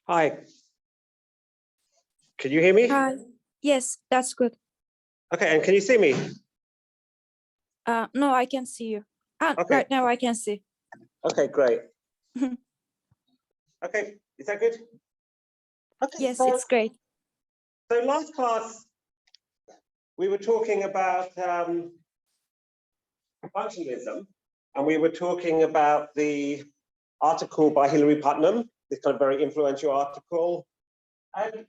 Hi. Can you hear me? Hi. Yes, that's good. Okay, and can you see me? No, I can see you. Okay. Right now I can see. Okay, great. Okay, is that good? Okay, Yes, it's great. So last class, we were talking about functionalism, and we were talking about the article by Hilary Putnam, this kind of very influential article. And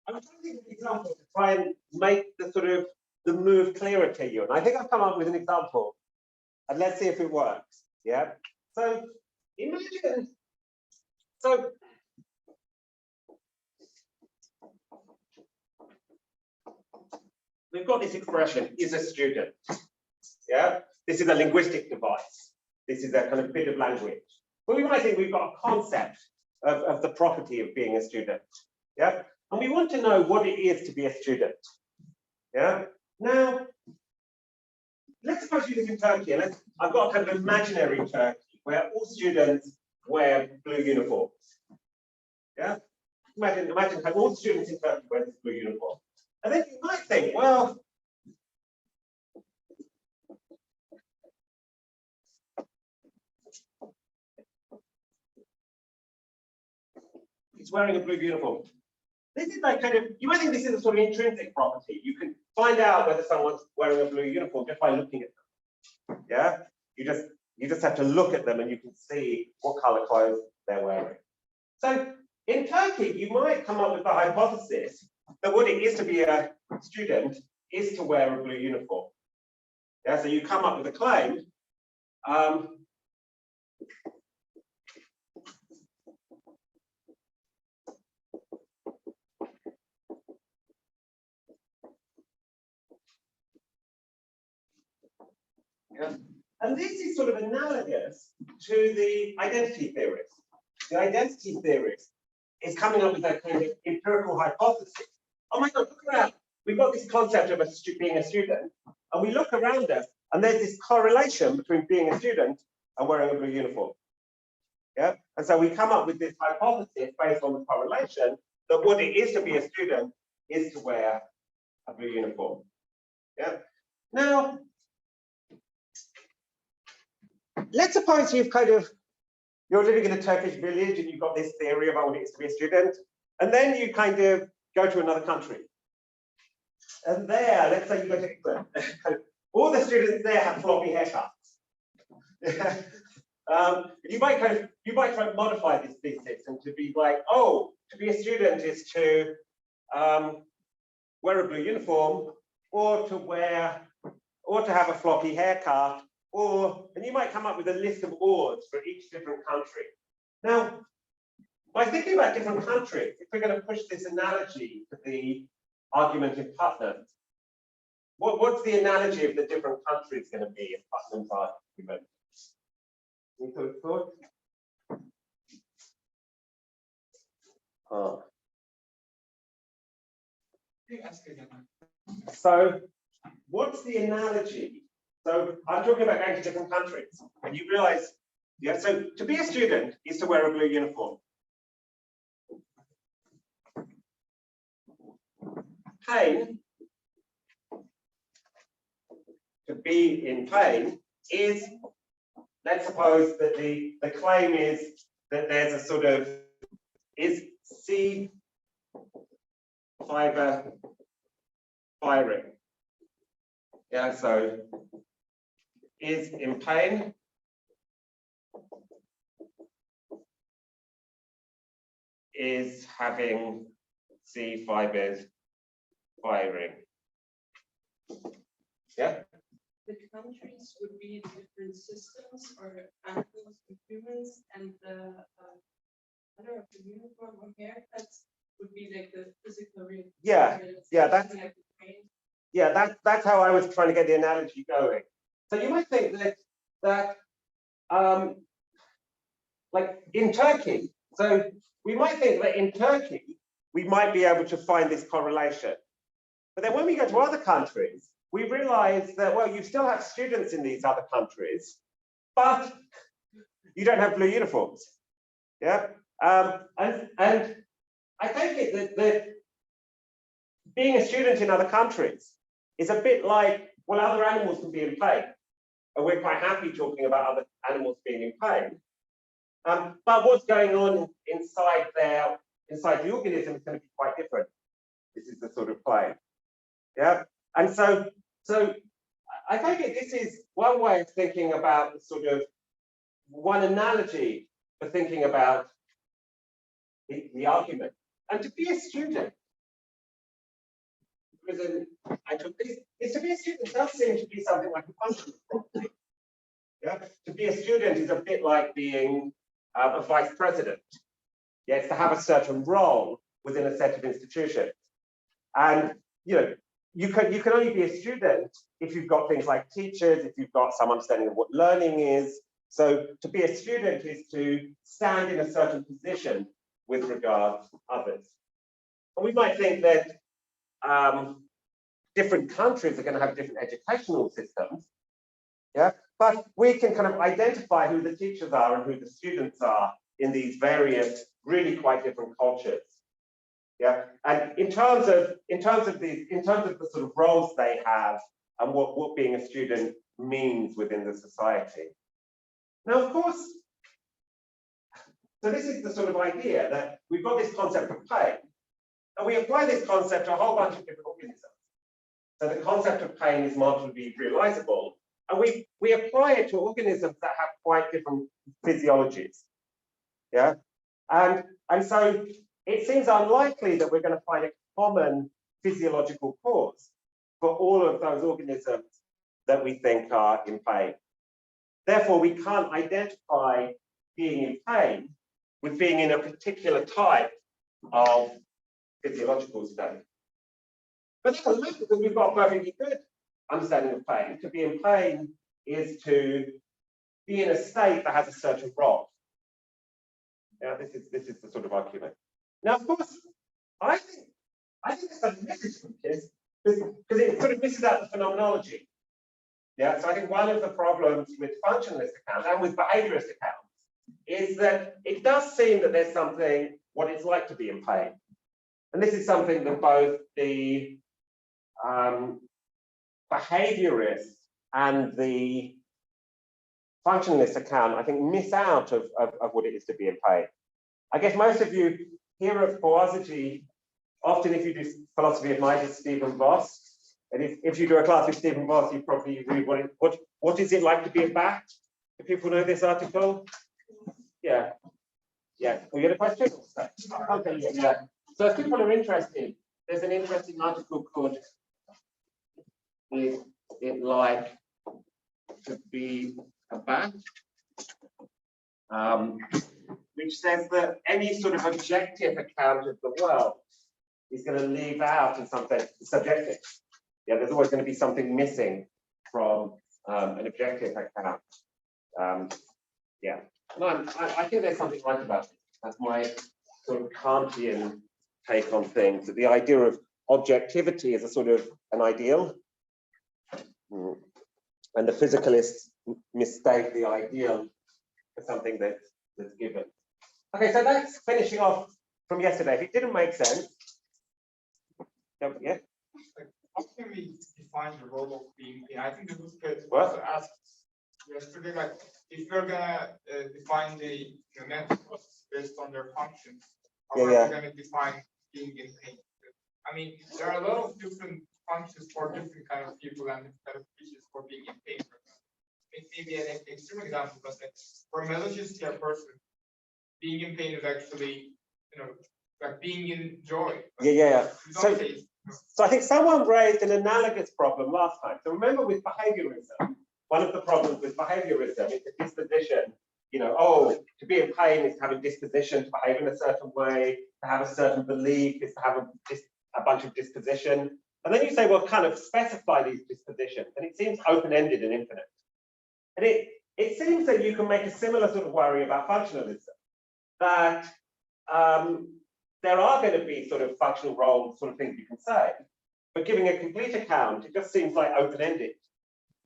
I'm trying to think of an example to try and make the move clearer to you. And I think I've come up with an example. And let's see if it works. Yeah. So imagine, we've got this expression, is a student. Yeah. This is a linguistic device. This is a kind of bit of language. But we might think we've got a concept of the property of being a student. Yeah. And we want to know what it is to be a student. Yeah. Now, let's suppose you live in Turkey, and I've got a kind of imaginary Turkey where all students wear blue uniforms. Yeah, imagine all the students in Turkey wear this blue uniform, and then you might think, well, he's wearing a blue uniform. This is like you might think this is a sort of intrinsic property. You can find out whether someone's wearing a blue uniform just by looking at them. Yeah, you just have to look at them and you can see what color clothes they're wearing. So in Turkey, you might come up with the hypothesis that what it is to be a student is to wear a blue uniform. Yeah, so you come up with a claim. Yeah. And this is sort of analogous to the identity theorist. The identity theorist is coming up with a kind of empirical hypothesis. Oh my God, look around. We've got this concept of being a student, and we look around us, and there's this correlation between being a student and wearing a blue uniform. Yeah, and so we come up with this hypothesis based on the correlation that what it is to be a student is to wear a blue uniform. Yeah. Now, let's suppose you're living in a Turkish village and you've got this theory about what it is to be a student, and then you kind of go to another country. And there, let's say you go to England, all the students there have floppy haircuts. You might try to modify this thesis and to be like, oh, to be a student is to wear a blue uniform, or to have a floppy haircut, and you might come up with a list of ords for each different country. Now, by thinking about different countries, if we're going to push this analogy to the argument in Putnam, what's the analogy of the different countries going to be in Putnam's argument? Any sort of thought? So, what's the analogy? So I'm talking about going to different countries, and you realize, yeah, so to be a student is to wear a blue uniform. Pain, to be in pain, is, let's suppose that the claim is that there's a sort of, is C fiber firing. Yeah, so is in pain is having C fibers firing. Yeah. The countries would be different systems or animals and humans, and the color of the uniform or haircuts would be like the physical real. That's how I was trying to get the analogy going. So you might think that like in Turkey, so we might think that in Turkey we might be able to find this correlation, but then when we go to other countries, we realize that, well, you still have students in these other countries, but you don't have blue uniforms. Yeah. And I take it that being a student in other countries is a bit like, well, other animals can be in pain. And we're quite happy talking about other animals being in pain. But what's going on inside the organism is going to be quite different. This is the sort of play. Yeah. And so I take it this is one way of thinking about the sort of one analogy for thinking about the argument. And to be a student, I took this, is to be a student does seem to be something like a functional property. Yeah? To be a student is a bit like being a vice president. Yeah, it's to have a certain role within a set of institutions. And you can only be a student if you've got things like teachers, if you've got some understanding of what learning is. So to be a student is to stand in a certain position with regard to others. And we might think that different countries are going to have different educational systems. Yeah, but we can kind of identify who the teachers are and who the students are in these various, really quite different cultures. Yeah, and in terms of the sort of roles they have and what being a student means within the society. Now, of course, so this is the sort of idea that we've got this concept of pain, and we apply this concept to a whole bunch of different organisms. So the concept of pain is marginally realizable, and we apply it to organisms that have quite different physiologies. Yeah, and so it seems unlikely that we're going to find a common physiological cause for all of those organisms that we think are in pain. Therefore, we can't identify being in pain with being in a particular type of physiological state. But that's a matter because we've got a perfectly good understanding of pain. To be in pain is to be in a state that has a certain role. Yeah, this is the sort of argument. Now, of course, I think there's some misses from this because it sort of misses out the phenomenology. Yeah, so I think one of the problems with functionalist accounts and with behaviorist accounts is that it does seem that there's something what it's like to be in pain. And this is something that both the behaviorist and the functionalist account, I think, miss out of what it is to be in pain. I guess most of you hear of Boazigi, often if you do philosophy of mind, it's Stephen Voss. And if you do a class with Stephen Voss, you probably read what is it like to be a bat? Do people know this article? Yeah. Yeah. We get a question? Okay, yeah. So if people are interested, there's an interesting article called Is It Like to Be a Bat? Which says that any sort of objective account of the world is going to leave out, in some sense, the subjective. Yeah, there's always going to be something missing from an objective account. Yeah, and I think there's something right about it. That's my sort of Kantian take on things. That the idea of objectivity is a sort of an ideal, and the physicalists mistake the ideal for something that's given. Okay, so that's finishing off from yesterday. If it didn't make sense, yeah. How can we define the role of being? I think the book What? asked yesterday, like if we're gonna define the networks based on their functions, how are we gonna define being in pain? I mean, there are a lot of different functions for different kind of people and different kind of species for being in pain. Maybe an extreme example, but for a malicious care person, being in pain is actually, like being in joy. Yeah. So I think someone raised an analogous problem last time. So remember with behaviorism, one of the problems with behaviorism is the disposition, to be in pain is to have a disposition to behave in a certain way, to have a certain belief is to have a bunch of disposition. And then you say, well, kind of specify these dispositions. And it seems open-ended and infinite. And it seems that you can make a similar sort of worry about functionalism, that there are going to be sort of functional roles, sort of things you can say, but giving a complete account, it just seems like open-ended.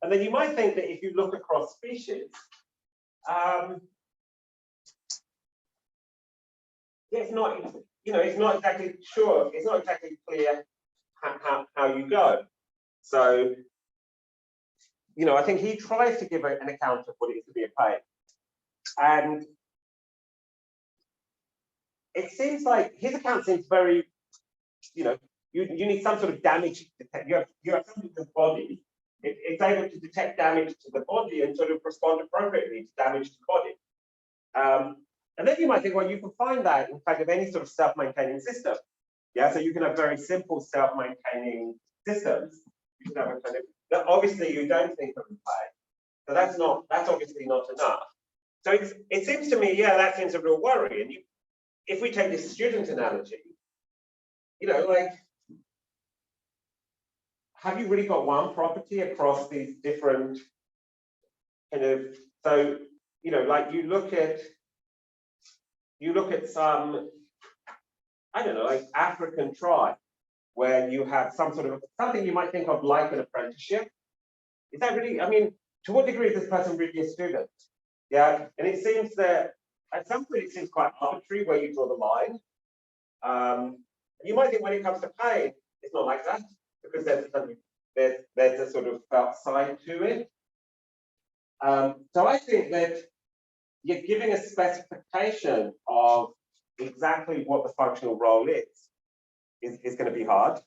And then you might think that if you look across species, it's not, it's not exactly sure, it's not exactly clear how you go. So, I think he tries to give an account of what it is to be a pain. And it seems like his account seems very, you need some sort of damage detect. You have something in the body. It's able to detect damage to the body and sort of respond appropriately to damage to the body. And then you might think, well, you can find that in fact of any sort of self-maintaining system. Yeah, so you can have very simple self-maintaining systems. You can have a kind of that obviously you don't think of in play. So that's obviously not enough. So it seems to me, yeah, that seems a real worry. And if we take this student analogy, like, have you really got one property across these different kind of, so, like you look at some, I don't know, like African tribe, where you have some sort of, something you might think of like an apprenticeship. Is that really, I mean, to what degree is this person really a student? Yeah, and it seems that at some point it seems quite arbitrary where you draw the line. You might think when it comes to pain, it's not like that, because there's a sort of felt side to it. So I think that you're giving a specification of exactly what the functional role is going to be hard.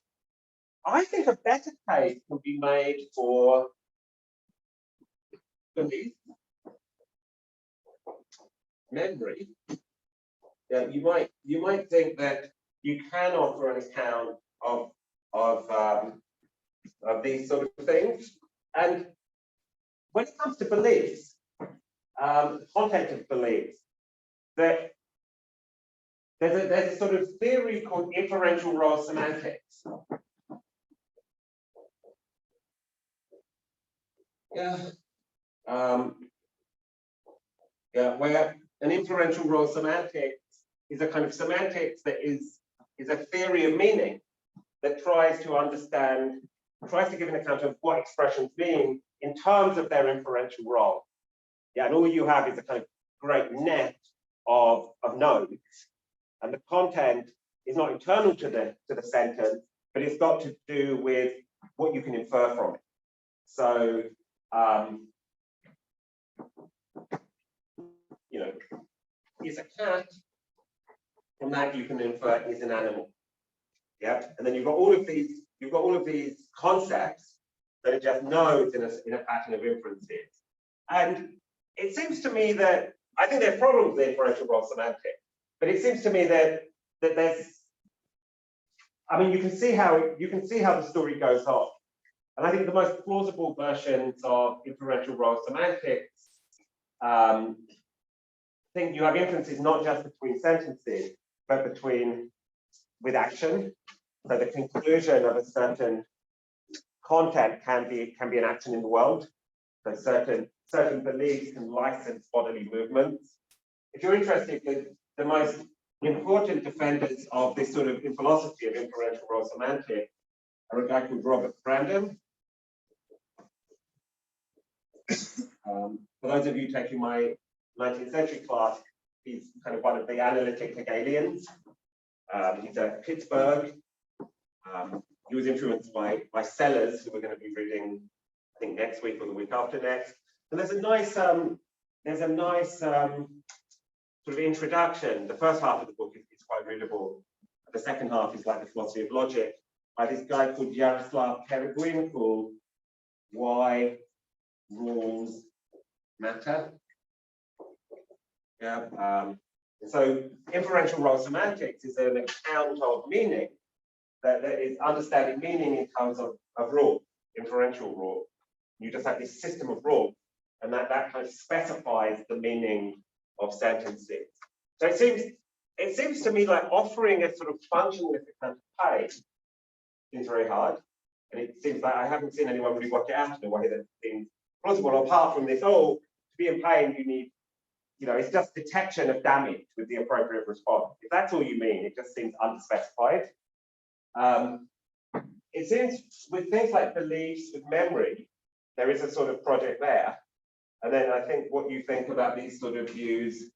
I think a better case can be made for belief, memory. Yeah, you might think that you can offer an account of these sort of things. And when it comes to beliefs, content of beliefs, that there's a sort of theory called inferential role semantics. Yeah. Where an inferential role semantics is a kind of semantics that is a theory of meaning that tries to give an account of what expressions mean in terms of their inferential role. Yeah, and all you have is a kind of great net of nodes, and the content is not internal to the sentence, but it's got to do with what you can infer from it. So, is a cat, from that you can infer is an animal. Yeah, and then you've got all of these concepts that are just nodes in a pattern of inferences. And it seems to me that I think there are problems with inferential role semantics, but it seems to me that there's, I mean, you can see how the story goes on. And I think the most plausible versions of inferential role semantics think you have inferences not just between sentences, but with action. So the conclusion of a certain content can be an action in the world. So certain beliefs can license bodily movements. If you're interested, the most important defenders of this sort of in philosophy of inferential role semantics are a guy called Robert Brandom. For those of you taking my 19th century class, he's kind of one of the analytic Hegelians. He's at Pittsburgh. He was influenced by Sellers, who we're going to be reading, I think, next week or the week after next. And there's a nice sort of introduction. The first half of the book is quite readable. The second half is like the philosophy of logic by this guy called Jaroslav Pereguin, called Why Rules Matter. Yeah. And so inferential role semantics is an account of meaning that is understanding meaning in terms of rule, inferential rule. You just have this system of rules, and that kind of specifies the meaning of sentences. So it seems to me like offering a sort of functionalist account of pain is very hard. And it seems like I haven't seen anyone really work it out in a way that seems plausible, apart from this, to be in pain, you need, it's just detection of damage with the appropriate response. If that's all you mean, it just seems unspecified. It seems with things like beliefs, with memory, there is a sort of project there. And then I think what you think about these sort of views,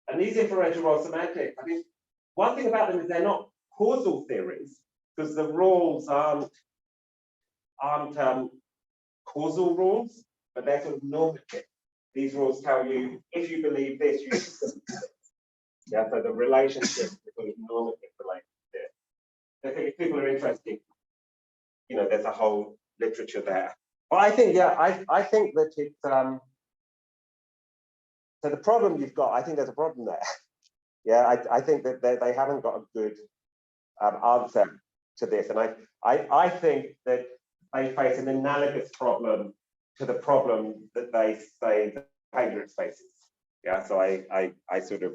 And these inferential role semantics, I think one thing about them is they're not causal theories, because the rules aren't causal rules, but they're sort of normative. These rules tell you, if you believe this, you should believe this. Yeah, so the relationship is sort of normative relationship. I think if people are interested, you know, there's a whole literature there. But I think, yeah, I think that it's, so the problem you've got, I think there's a problem there. Yeah, I think that they haven't got a good answer to this. And I think that they face an analogous problem to the problem that they say the behavior faces. Yeah, so I sort of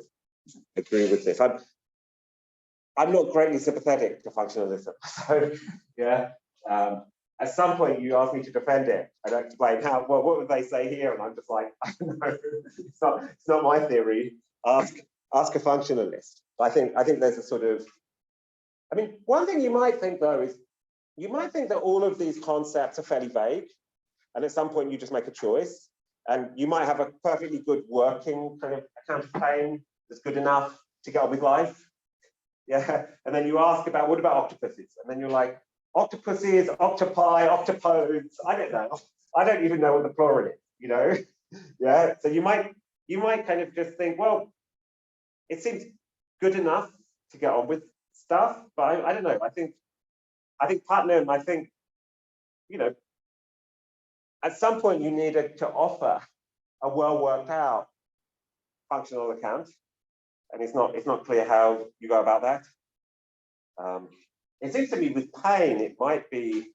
agree with this. I'm not greatly sympathetic to functionalism. So yeah, at some point you asked me to defend it and explain how, well, what would they say here? And I'm just like, I don't know, it's not my theory. Ask a functionalist. I think there's a sort of, I mean, one thing you might think though is, you might think that all of these concepts are fairly vague, and at some point you just make a choice, and you might have a perfectly good working kind of account of pain that's good enough to get on with life. Yeah, and then you ask about, what about octopuses? And then you're like, octopuses, octopi, octopodes, I don't know. I don't even know what the plural is, you know? Yeah, so you might kind of just think, well, it seems good enough to get on with stuff, but I don't know. I think Putnam, you know, at some point you needed to offer a well worked out functional account, and it's not clear how you go about that. It seems to me with pain, it might be,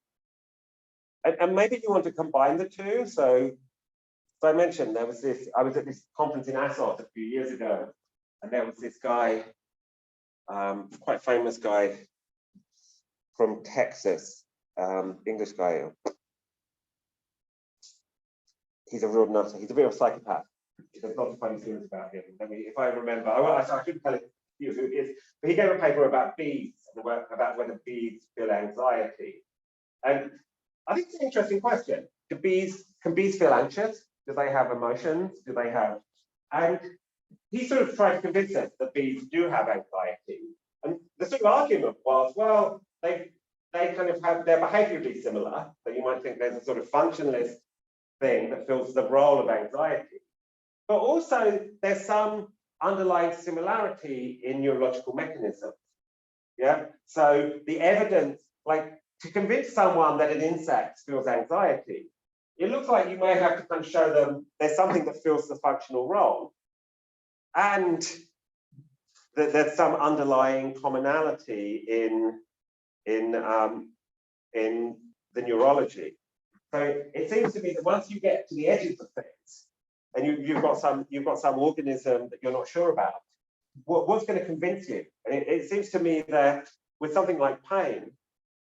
and maybe you want to combine the two. So I mentioned there was this, I was at this conference in Assos a few years ago, and there was this guy, quite famous guy from Texas, English guy. He's a real nutter. He's a real psychopath. There's lots of funny stories about him. I mean, if I remember, I shouldn't tell you who it is, but he gave a paper about bees, about whether bees feel anxiety. And I think it's an interesting question. Can bees feel anxious? Do they have emotions? Do they have? And he sort of tried to convince us that bees do have anxiety. And the sort of argument was, well, they kind of have, they're behaviorally similar. So you might think there's a sort of functionalist thing that fills the role of anxiety. But also there's some underlying similarity in neurological mechanisms. Yeah. So the evidence, like to convince someone that an insect feels anxiety, it looks like you may have to kind of show them there's something that fills the functional role, and that there's some underlying commonality in the neurology. So it seems to me that once you get to the edges of things, and you've got some organism that you're not sure about, what's going to convince you? And it seems to me that with something like pain,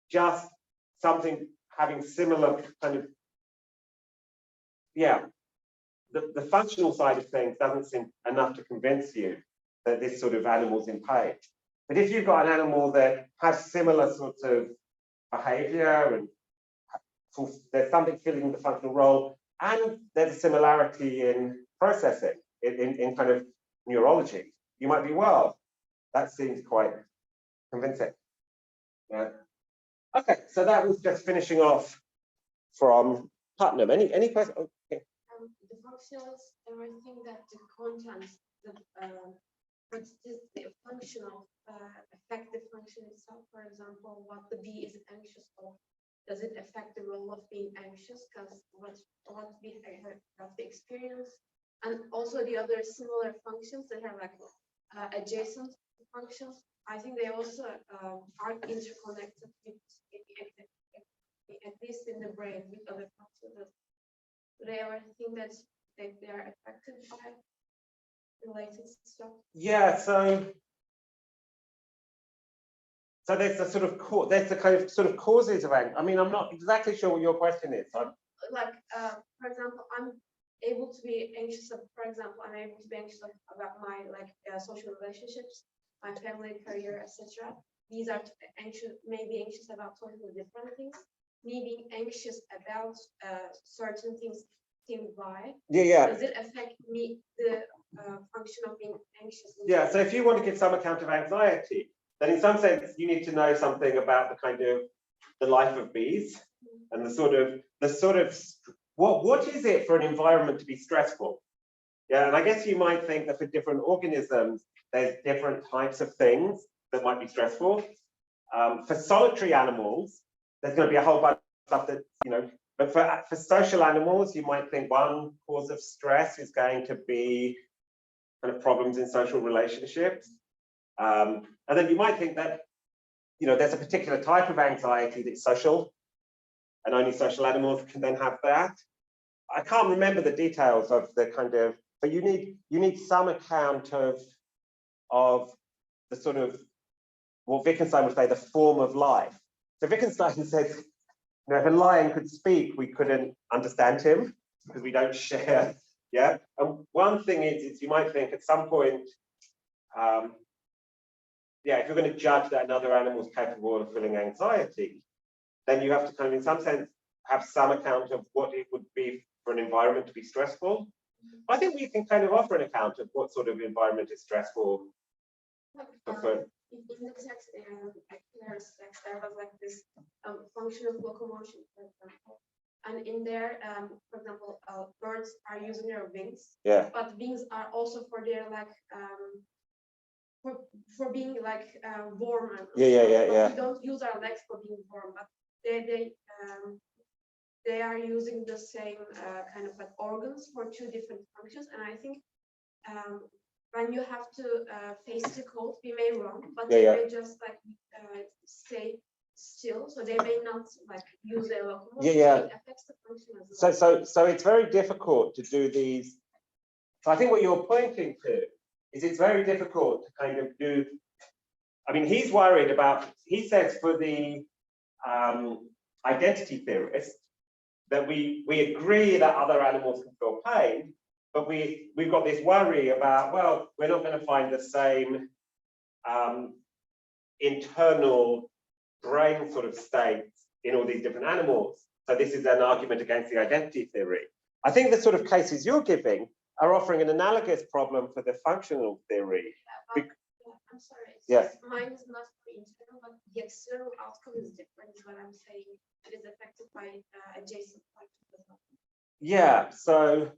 just something having similar kind of, yeah, the functional side of things doesn't seem enough to convince you that this sort of animal's in pain. But if you've got an animal that has similar sorts of behavior and there's something filling the functional role, and there's a similarity in processing, in kind of neurology, you might be, well, that seems quite convincing. Yeah. Okay, so that was just finishing off from Putnam. Any questions? Okay. The functionals, I think that the contents, what's the functional affect the function itself? For example, what the bee is anxious of, does it affect the role of being anxious? Because what we have the experience, and also the other similar functions that have like adjacent functions. I think they also are interconnected with, at least in the brain, with other functions. Do they ever think that they are affected by related stuff? Yeah, so there's the sort of there's the kind of sort of causes of anger. I mean, I'm not exactly sure what your question is. Like, for example, I'm able to be anxious. For example, I'm able to be anxious about my social relationships, my family, career, etc. These are anxious, maybe anxious about totally different things. Me being anxious about certain things affecting why? Yeah. Does it affect me, the function of being anxious? Yeah, so if you want to give some account of anxiety, then in some sense you need to know something about the kind of the life of bees and the sort of what is it for an environment to be stressful? Yeah, and I guess you might think that for different organisms, there's different types of things that might be stressful. For solitary animals, there's going to be a whole bunch of stuff that, but for social animals, you might think one cause of stress is going to be kind of problems in social relationships. And then you might think that, there's a particular type of anxiety that's social, and only social animals can then have that. I can't remember the details of the kind of, but you need some account of the sort of what Wittgenstein would say the form of life. So Wittgenstein says, if a lion could speak, we couldn't understand him because we don't share. Yeah. And one thing is you might think at some point, if you're going to judge that another animal is capable of feeling anxiety, then you have to kind of, in some sense, have some account of what it would be for an environment to be stressful. I think we can kind of offer an account of what sort of environment is stressful. In the text, Claire's text, there was like this function of locomotion, for example. And in there, for example, birds are using their wings. Yeah. But wings are also for their for being warm. Yeah. We don't use our legs for being warm, but they are using the same kind of organs for two different functions. And I think when you have to face the cold, we may run, but they may just stay still, so they may not use their locomotion. Yeah. It affects the function as well. So it's very difficult to do these. So I think what you're pointing to is it's very difficult to kind of do. I mean, he's worried about. He says for the identity theorist that we agree that other animals can feel pain, but we've got this worry about, well, we're not going to find the same internal brain sort of states in all these different animals. So this is an argument against the identity theory. I think the sort of cases you're giving are offering an analogous problem for the functional theory. I'm sorry. Yeah. Mine is not the internal, but the external outcome is different, is what I'm saying. It is affected by adjacent functions as well. Yeah, so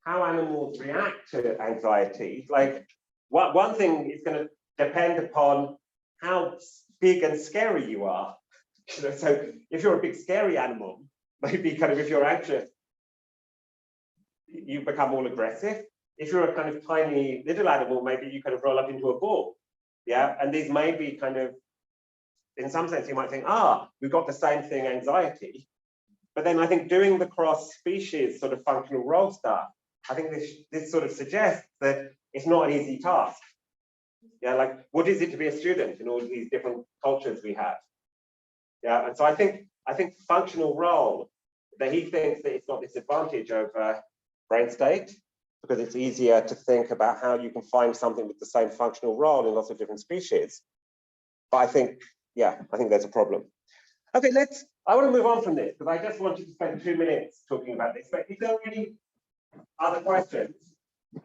how animals react to anxiety, one thing is going to depend upon how big and scary you are. So if you're a big scary animal, maybe kind of if you're anxious, you become all aggressive. If you're a kind of tiny little animal, maybe you kind of roll up into a ball. Yeah, and these may be kind of, in some sense, you might think, we've got the same thing, anxiety. But then I think doing the cross-species sort of functional role stuff, I think this sort of suggests that it's not an easy task. Yeah, what is it to be a student in all these different cultures we have? Yeah, and so I think functional role, that he thinks that it's got this advantage over brain state, because it's easier to think about how you can find something with the same functional role in lots of different species. But I think there's a problem. Okay, I want to move on from this because I just wanted to spend 2 minutes talking about this. But if there are any other questions,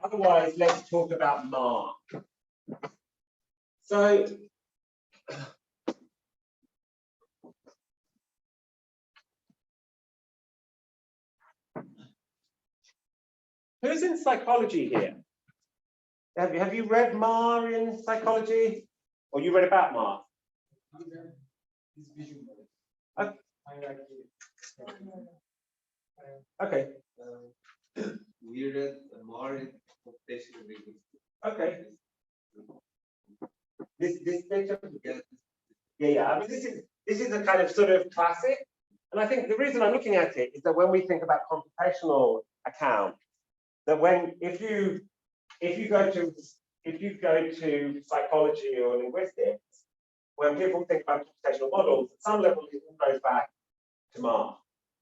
otherwise let's talk about Marr. So who's in psychology here? Have you read Marr in psychology? Or you read about Marr? Okay. We read Marr in computational linguistics. Okay. This picture? Yeah. I mean, this is a kind of sort of classic. And I think the reason I'm looking at it is that when we think about computational accounts, that if you go to psychology or linguistics, when people think about computational models, at some level it all goes back to Marr.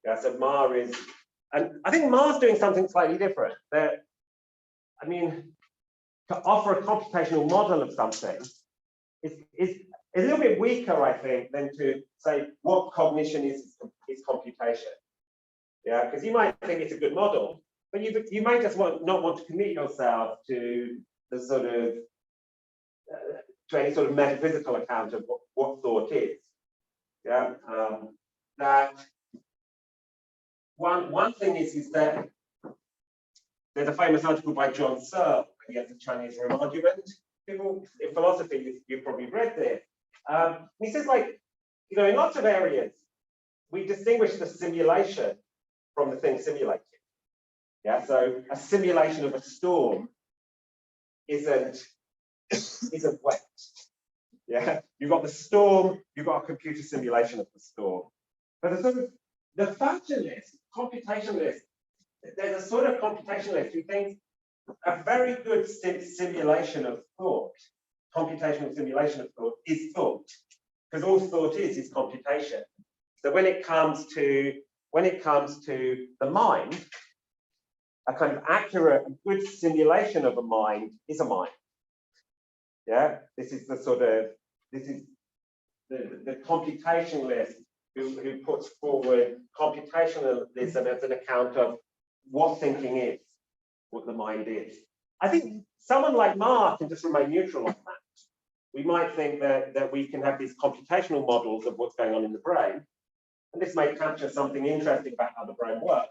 Yeah, so Marr is, and I think Marr's doing something slightly different. That, I mean, to offer a computational model of something is a little bit weaker, I think, than to say what cognition is computation. Yeah, because you might think it's a good model, but you might just not want to commit yourself to the sort of to any sort of metaphysical account of what thought is. Yeah, that one thing is that there's a famous article by John Searle against the Chinese room argument. People in philosophy, you've probably read this. He says, like, you know, in lots of areas, we distinguish the simulation from the thing simulated. Yeah, so a simulation of a storm isn't wet. Yeah, you've got the storm, you've got a computer simulation of the storm. But the functionalist, computationalist, there's a sort of computationalist who thinks a very good simulation of thought, computational simulation of thought, is thought, because all thought is computation. So when it comes to the mind, a kind of accurate and good simulation of a mind is a mind. Yeah, this is the computationalist who puts forward computationalism as an account of what thinking is, what the mind is. I think someone like Marr can just remain neutral on that. We might think that we can have these computational models of what's going on in the brain, and this may capture something interesting about how the brain works,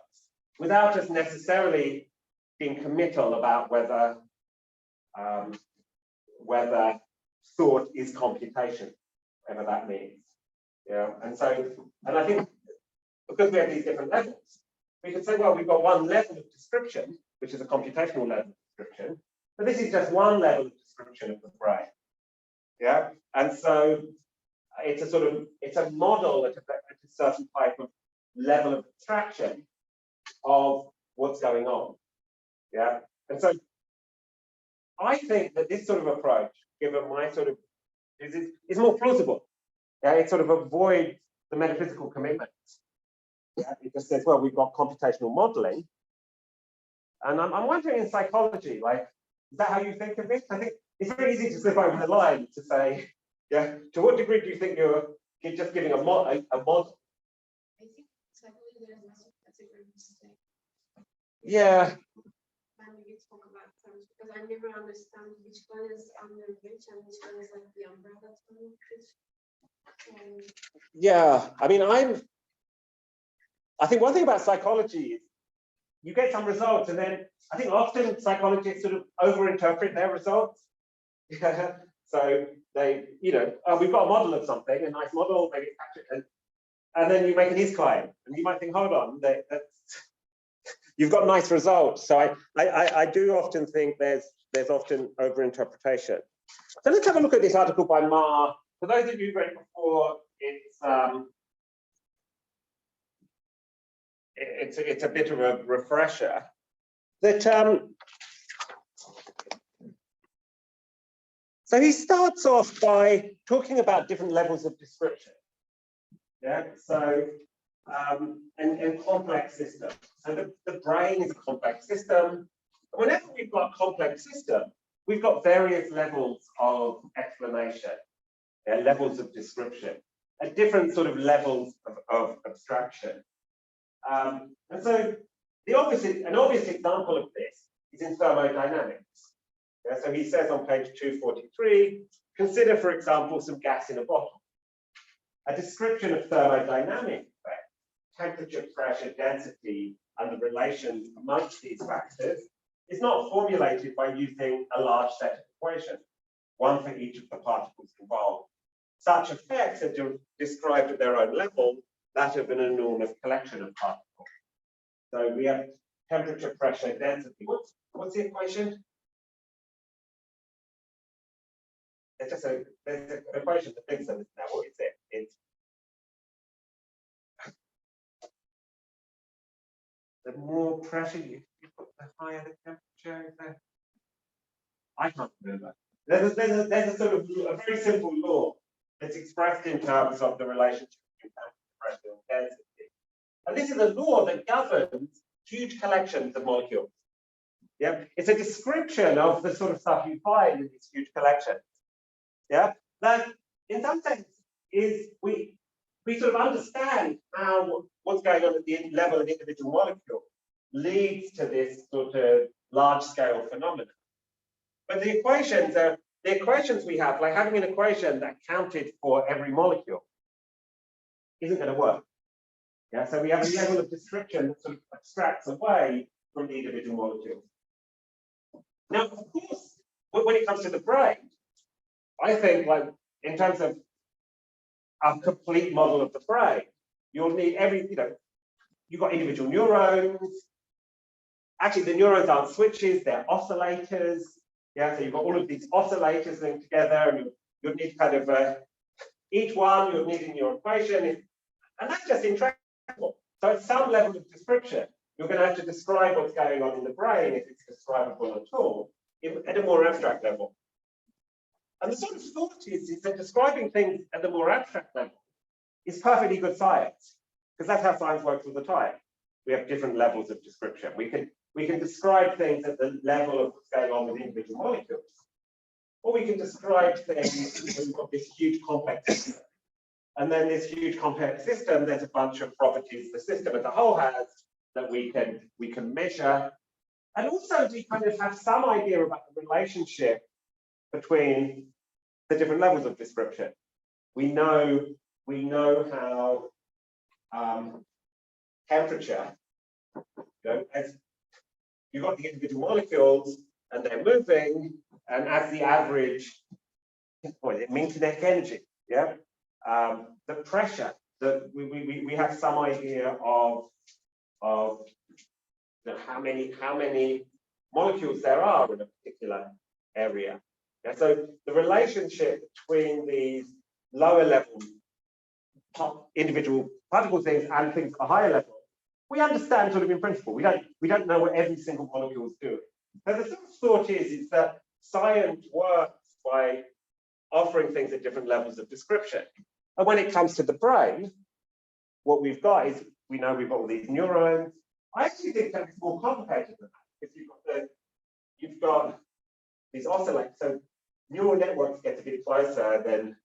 without us necessarily being committal about whether thought is computation, whatever that means. Yeah, and I think because we have these different levels, we could say, well, we've got one level of description, which is a computational level of description, but this is just one level of description of the brain. Yeah, and so it's a model at a certain type of level of abstraction of what's going on. Yeah, and so I think that this sort of approach, given my sort of, is more plausible. Yeah, it sort of avoids the metaphysical commitments. Yeah, it just says, well, we've got computational modeling, and I'm wondering in psychology, like, is that how you think of it? I think it's very easy to slip over the line to say, yeah, to what degree do you think you're just giving a model? I think psychology that's a great mistake. Yeah. When we talk about terms, because I never understand which one is under which and which one is like the umbrella term. Yeah, I mean, I think one thing about psychology is you get some results, and then I think often psychologists sort of overinterpret their results. Yeah. So they, you know, we've got a model of something, a nice model, maybe and then you make an is-claim, and you might think, hold on, that's you've got nice results. So I do often think there's often overinterpretation. So let's have a look at this article by Marr. For those of you who read it before, it's a bit of a refresher. That so he starts off by talking about different levels of description. Yeah, so and complex systems. So the brain is a complex system. Whenever we've got a complex system, we've got various levels of explanation, levels of description, at different sort of levels of abstraction. And so an obvious example of this is in thermodynamics. Yeah, so he says on page 243, consider, for example, some gas in a bottle. A description of thermodynamic effects, temperature, pressure, density, and the relations amongst these factors is not formulated by using a large set of equations, one for each of the particles involved. Such effects are described at their own level, that of an enormous collection of particles. So we have temperature, pressure, density. What's the equation? It's just there's an equation that thinks of it now. What is it? It's the more pressure you put, the higher the temperature. I can't remember. There's a sort of a very simple law that's expressed in terms of the relationship between temperature, pressure, and density. And this is a law that governs huge collections of molecules. Yeah, it's a description of the sort of stuff you find in these huge collections. Yeah, that in some sense is we sort of understand how what's going on at the level of the individual molecule leads to this sort of large-scale phenomenon. But the equations we have, like having an equation that counted for every molecule, isn't going to work. Yeah, so we have a level of description that sort of abstracts away from the individual molecules. Now, of course, when it comes to the brain, I think, like, in terms of a complete model of the brain, you'll need you've got individual neurons. Actually, the neurons aren't switches, they're oscillators. Yeah, so you've got all of these oscillators linked together, and you'll need kind of each one you'll need in your equation, and that's just intractable. So at some level of description, you're going to have to describe what's going on in the brain, if it's describable at all, at a more abstract level. And the sort of thought is that describing things at the more abstract level is perfectly good science, because that's how science works all the time. We have different levels of description. We can describe things at the level of what's going on with individual molecules, or we can describe things when we've got this huge complex system. And then this huge complex system, there's a bunch of properties the system as a whole has that we can measure. And also we kind of have some idea about the relationship between the different levels of description. We know how temperature, as you've got the individual molecules and they're moving, and as the average, what is it, mean kinetic energy, yeah? The pressure, that we have some idea of how many molecules there are in a particular area. Yeah, so the relationship between these lower level individual particle things and things at a higher level, we understand sort of in principle. We don't know what every single molecule is doing. So the sort of thought is that science works by offering things at different levels of description. And when it comes to the brain, what we've got is, we know we've got all these neurons. I actually think that it's more complicated than that, because you've got these oscillators. So neural networks get a bit closer than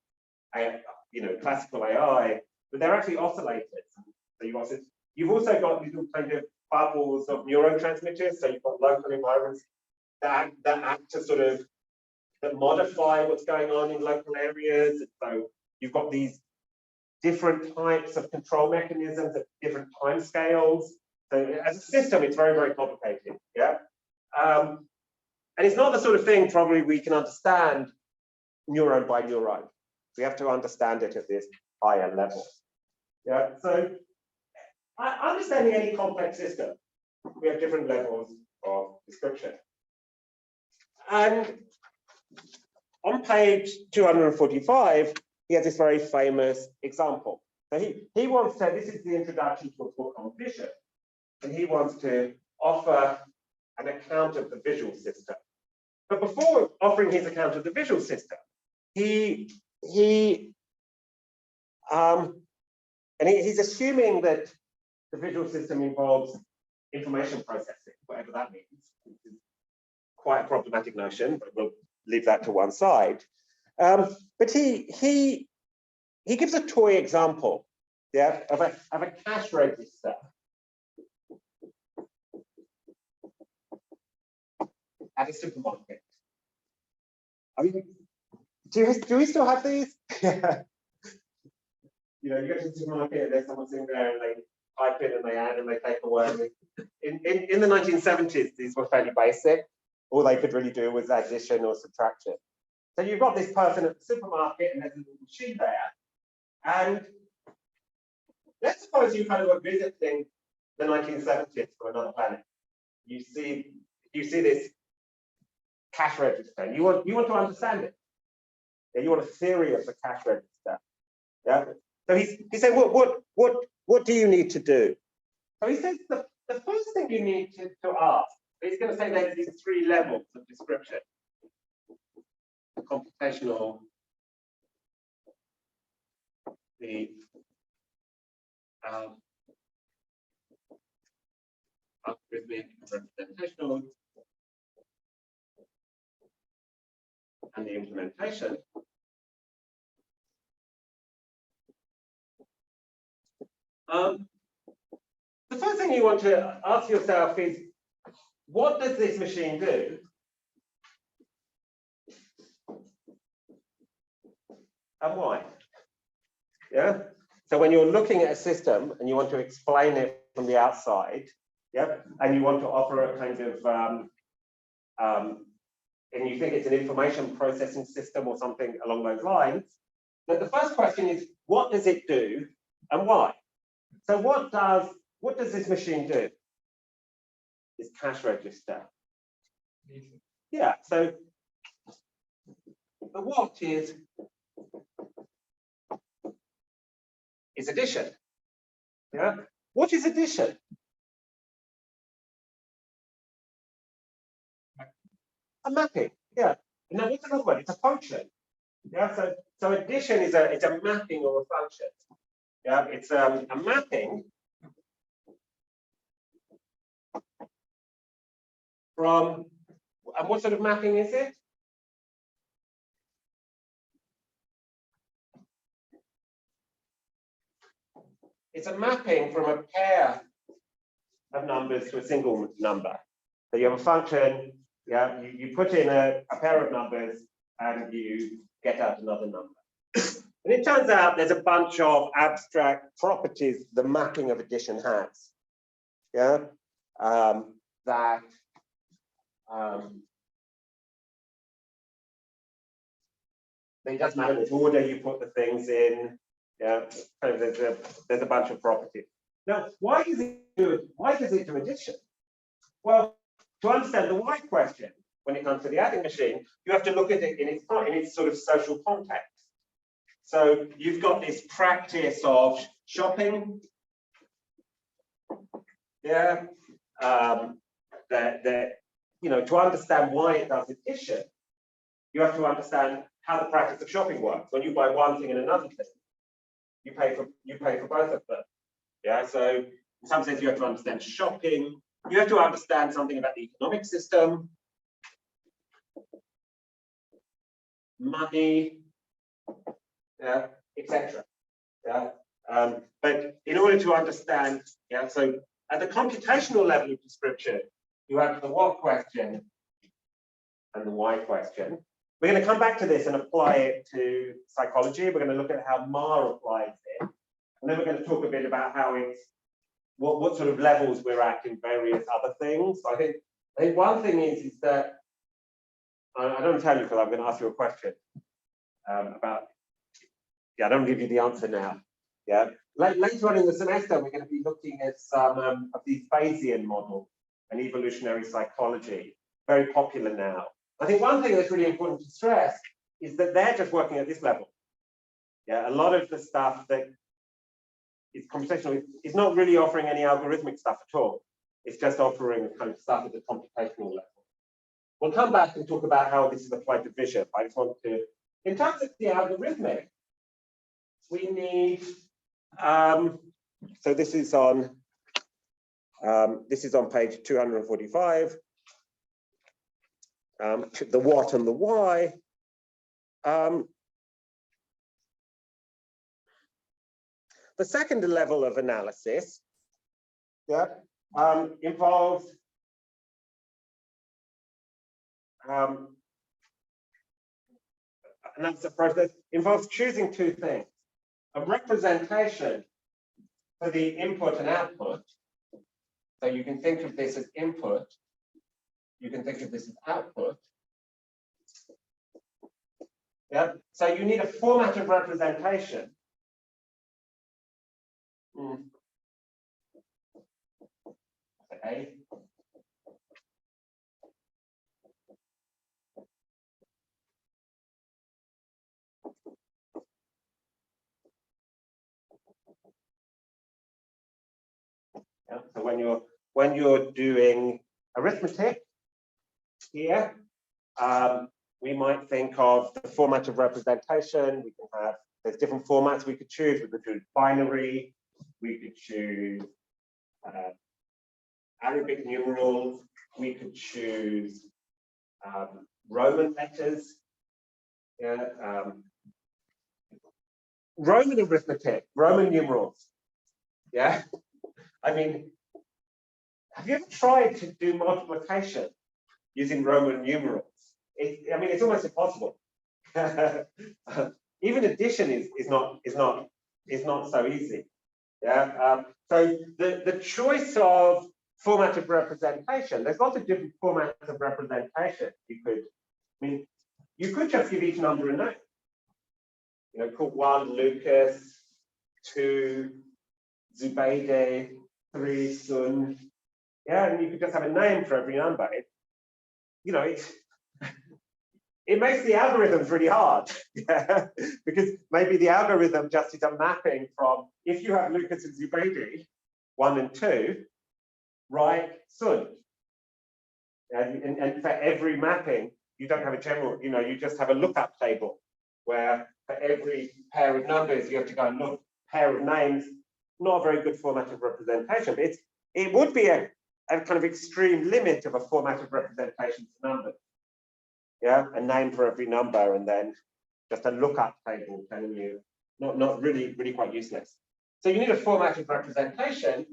classical AI, but they're actually oscillators. So you've also got little kind of bubbles of neurotransmitters. So you've got local environments that act to sort of that modify what's going on in local areas. So you've got these different types of control mechanisms at different time scales. So as a system, it's very, very complicated. Yeah. And it's not the sort of thing probably we can understand neuron by neuron. We have to understand it at this higher level. Yeah. So understanding any complex system, we have different levels of description. And on page 245, he has this very famous example. So he wants to, this is the introduction to a book on vision, and he wants to offer an account of the visual system. But before offering his account of the visual system, he's assuming that the visual system involves information processing, whatever that means. It's quite a problematic notion, but we'll leave that to one side. But he gives a toy example, yeah, of a cash register at a supermarket. I mean, do we still have these? You go to the supermarket and there's someone sitting there and they type in and they add and they take away. In the 1970s, these were fairly basic. All they could really do was addition or subtraction. So you've got this person at the supermarket and there's a little machine there. And let's suppose you kind of were visiting the 1970s from another planet. You see this cash register. You want to understand it. Yeah, you want a theory of the cash register. Yeah. So he's saying, what do you need to do? So he says the first thing you need to ask. He's going to say there's these three levels of description. The computational, the algorithmic, representational, and the implementation. The first thing you want to ask yourself is, what does this machine do? And why? Yeah. So when you're looking at a system and you want to explain it from the outside, yeah, and you want to offer a kind of, and you think it's an information processing system or something along those lines, then the first question is, what does it do and why? So what does this machine do? This cash register. Yeah, so the what is addition. Yeah, what is addition? A mapping. Yeah. Now what's another one? It's a function. Yeah. So addition is it's a mapping or a function. Yeah. It's a mapping from, and what sort of mapping is it? It's a mapping from a pair of numbers to a single number. So you have a function, yeah, you put in a pair of numbers and you get out another number. And it turns out there's a bunch of abstract properties the mapping of addition has. Yeah, it doesn't matter which order you put the things in. Yeah, so there's a bunch of properties. Now, why does it do addition? Well, to understand the why question, when it comes to the adding machine, you have to look at it in its sort of social context. So you've got this practice of shopping, yeah, that you know, to understand why it does addition, you have to understand how the practice of shopping works. When you buy one thing and another thing, you pay for both of them. Yeah, so in some sense you have to understand shopping. You have to understand something about the economic system, money, yeah, etc. Yeah, but in order to understand, yeah, so at the computational level of description, you have the what question and the why question. We're going to come back to this and apply it to psychology. We're going to look at how Marr applies it, and then we're going to talk a bit about how it's what sort of levels we're at in various other things. So I think one thing is that I don't tell you because I'm going to ask you a question about. Yeah, I don't give you the answer now. Yeah, later on in the semester we're going to be looking at some of these Bayesian models and evolutionary psychology, very popular now. I think one thing that's really important to stress is that they're just working at this level. Yeah, a lot of the stuff that is computational is not really offering any algorithmic stuff at all. It's just offering kind of stuff at the computational level. We'll come back and talk about how this is applied to vision. I just want to, in terms of the algorithmic, we need, so this is on page 245. The what and the why. The second level of analysis, yeah, involves analysis process involves choosing two things: a representation for the input and output. So you can think of this as input. You can think of this as output. Yeah. So you need a format of representation. Okay. Yeah. So when you're doing arithmetic here, we might think of the format of representation. We can have, there's different formats we could choose. We could choose binary. We could choose Arabic numerals. We could choose Roman letters. Yeah, Roman arithmetic, Roman numerals. Yeah, I mean, have you ever tried to do multiplication using Roman numerals? I mean, it's almost impossible. Even addition is not so easy. Yeah. So the choice of format of representation, there's lots of different formats of representation. You could just give each number a name. You know, call 1 Lucas, 2 Zubayde, 3 Sun. Yeah, and you could just have a name for every number. You know, it makes the algorithms really hard. Yeah? Because maybe the algorithm just is a mapping from, if you have Lucas and Zubaydi, 1 and 2, write Sun. And for every mapping, you don't have a general, you know, you just have a lookup table where for every pair of numbers, you have to go and look, pair of names, not a very good format of representation, but it would be a kind of extreme limit of a format of representation for numbers. Yeah, a name for every number and then just a lookup table telling you, not really quite useless. So you need a format of representation,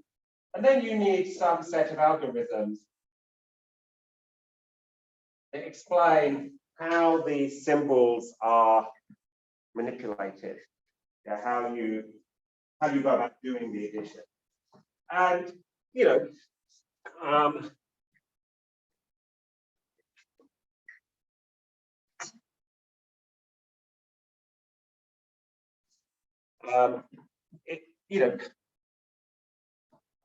and then you need some set of algorithms that explain how these symbols are manipulated. Yeah, how you go about doing the addition. And you know, you know,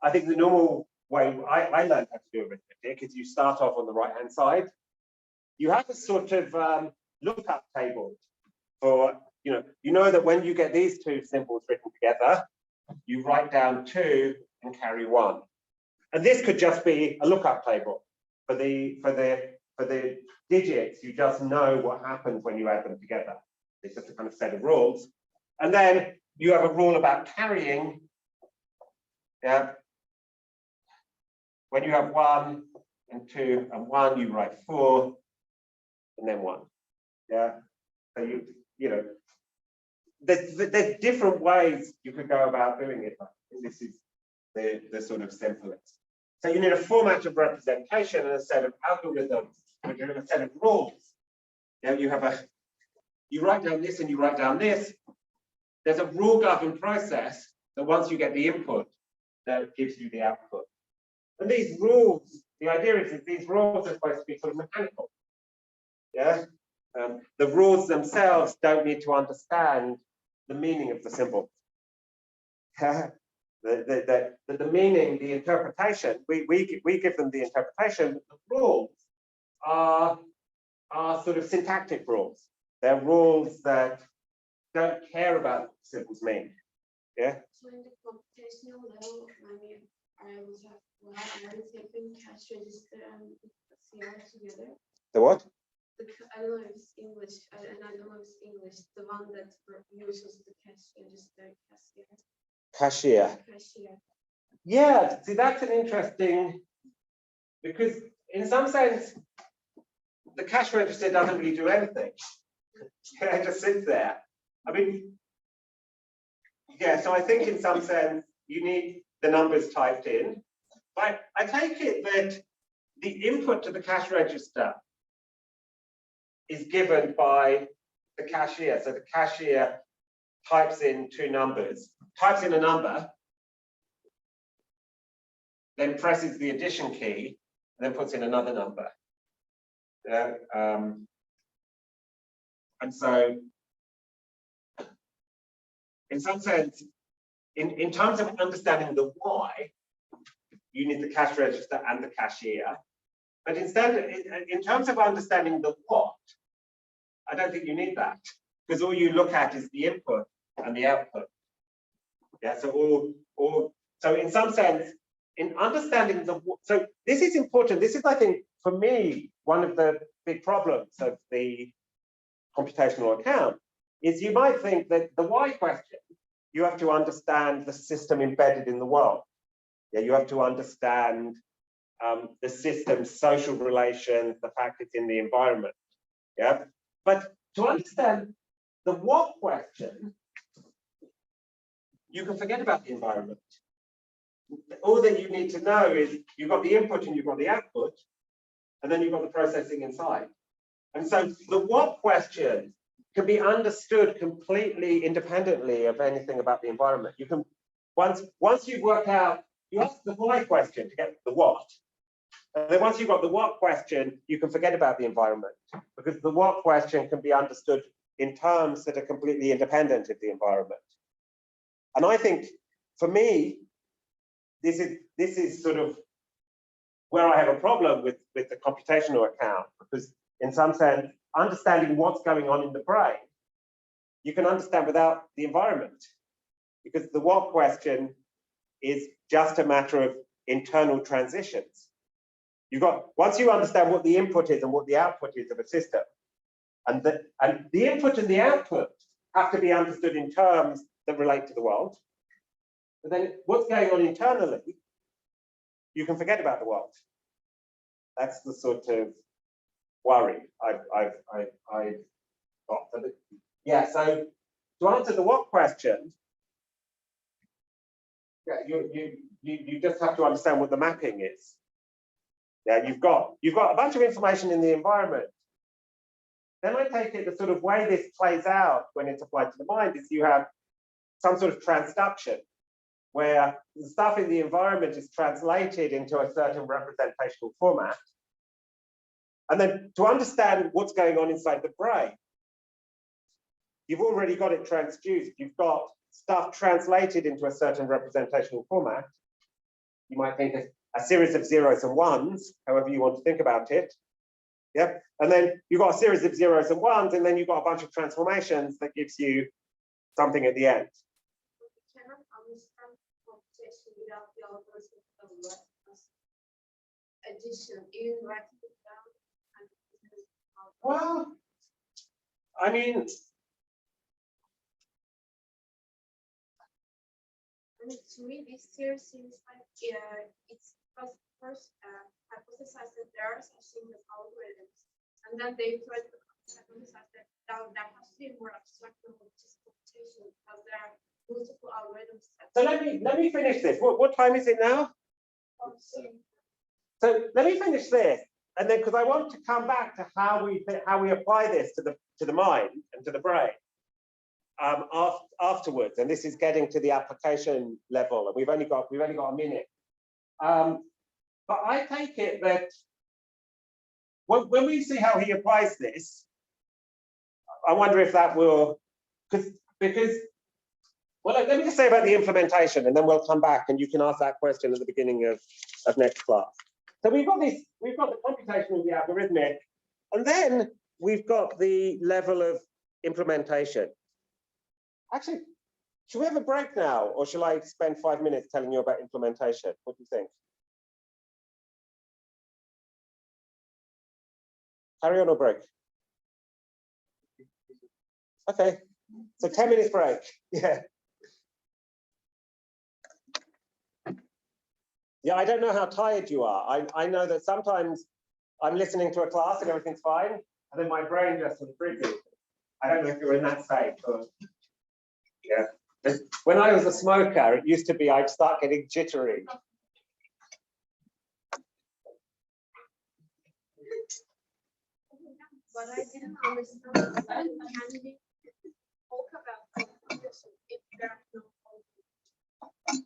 I think the normal way I learned how to do arithmetic is you start off on the right-hand side. You have a sort of lookup table for, you know that when you get these two symbols written together, you write down 2 and carry 1. And this could just be a lookup table for the digits. You just know what happens when you add them together. It's just a kind of set of rules. And then you have a rule about carrying. Yeah. When you have 1 and 2 and 1, you write 4 and then 1. Yeah. So you know, there's different ways you could go about doing it. This is the sort of simplest. So you need a format of representation and a set of algorithms and a set of rules. Yeah, you write down this and you write down this. There's a rule-governed process that once you get the input, that gives you the output. And these rules, the idea is that these rules are supposed to be sort of mechanical. Yeah. The rules themselves don't need to understand the meaning of the symbol. The meaning, the interpretation, we give them the interpretation. The rules are sort of syntactic rules. They're rules that don't care about what symbols mean. Yeah. So in the computational level, I mean, we'll have everything cash register and CR together. The what? I don't know if it's English, and I don't know if it's English. The one that uses the cash register, Cashier. cashier. Yeah, see, that's an interesting, because in some sense, the cash register doesn't really do anything. It just sits there. I mean, yeah, so I think in some sense, you need the numbers typed in. But I take it that the input to the cash register is given by the cashier. So the cashier types in 2 numbers, types in a number, then presses the addition key, and then puts in another number. Yeah, and so, in some sense, in terms of understanding the why, you need the cash register and the cashier. But instead, in terms of understanding the what, I don't think you need that, because all you look at is the input and the output. Yeah, so so in some sense, in understanding so this is important. This is, I think, for me, one of the big problems of the computational account is you might think that the why question, you have to understand the system embedded in the world. Yeah, you have to understand the system's social relations, the fact it's in the environment. Yeah, but to understand the what question, you can forget about the environment. all that you need to know is you've got the input and you've got the output, and then you've got the processing inside. And so the what question can be understood completely independently of anything about the environment. You can, once you've worked out, you ask the why question to get the what. And then once you've got the what question, you can forget about the environment, because the what question can be understood in terms that are completely independent of the environment. And I think, for me, this is sort of where I have a problem with the computational account, because in some sense, understanding what's going on in the brain, you can understand without the environment, because the what question is just a matter of internal transitions. Once you understand what the input is and what the output is of a system, and the input and the output have to be understood in terms that relate to the world. But then what's going on internally, you can forget about the world. That's the sort of worry I've got. Yeah, so to answer the what question, yeah, you just have to understand what the mapping is. Yeah, you've got a bunch of information in the environment. Then I take it the sort of way this plays out when it's applied to the mind is you have some sort of transduction, where the stuff in the environment is translated into a certain representational format. And then to understand what's going on inside the brain, you've already got it transduced. You've got stuff translated into a certain representational format. You might think of a series of zeros and ones, however you want to think about it. Yep. And then you've got a series of zeros and ones, and then you've got a bunch of transformations that gives you something at the end. We cannot understand computation without the algorithm of addition, even writing it down. Well, I mean, to me, this theory seems like it's first hypothesized that there are such things as algorithms, and then they try to hypothesize that that has to be more abstract than just computation, because there are multiple algorithms. So let me finish this. What time is it now? So let me finish this, and then because I want to come back to how we apply this to the mind and to the brain afterwards. And this is getting to the application level, and we've only got a minute. But I take it that when we see how he applies this, I wonder if that will, because well, let me just say about the implementation, and then we'll come back and you can ask that question at the beginning of next class. So we've got the computational, the algorithmic, and then we've got the level of implementation. Actually, should we have a break now, or shall I spend 5 minutes telling you about implementation? What do you think? Carry on or break? Okay, so 10 minutes break. Yeah. Yeah, I don't know how tired you are. I know that sometimes I'm listening to a class and everything's fine, and then my brain just sort of freezes. I don't know if you're in that state. Or, yeah. When I was a smoker, it used to be I'd start getting jittery. But I didn't understand that can we talk about computation if there are no algorithms?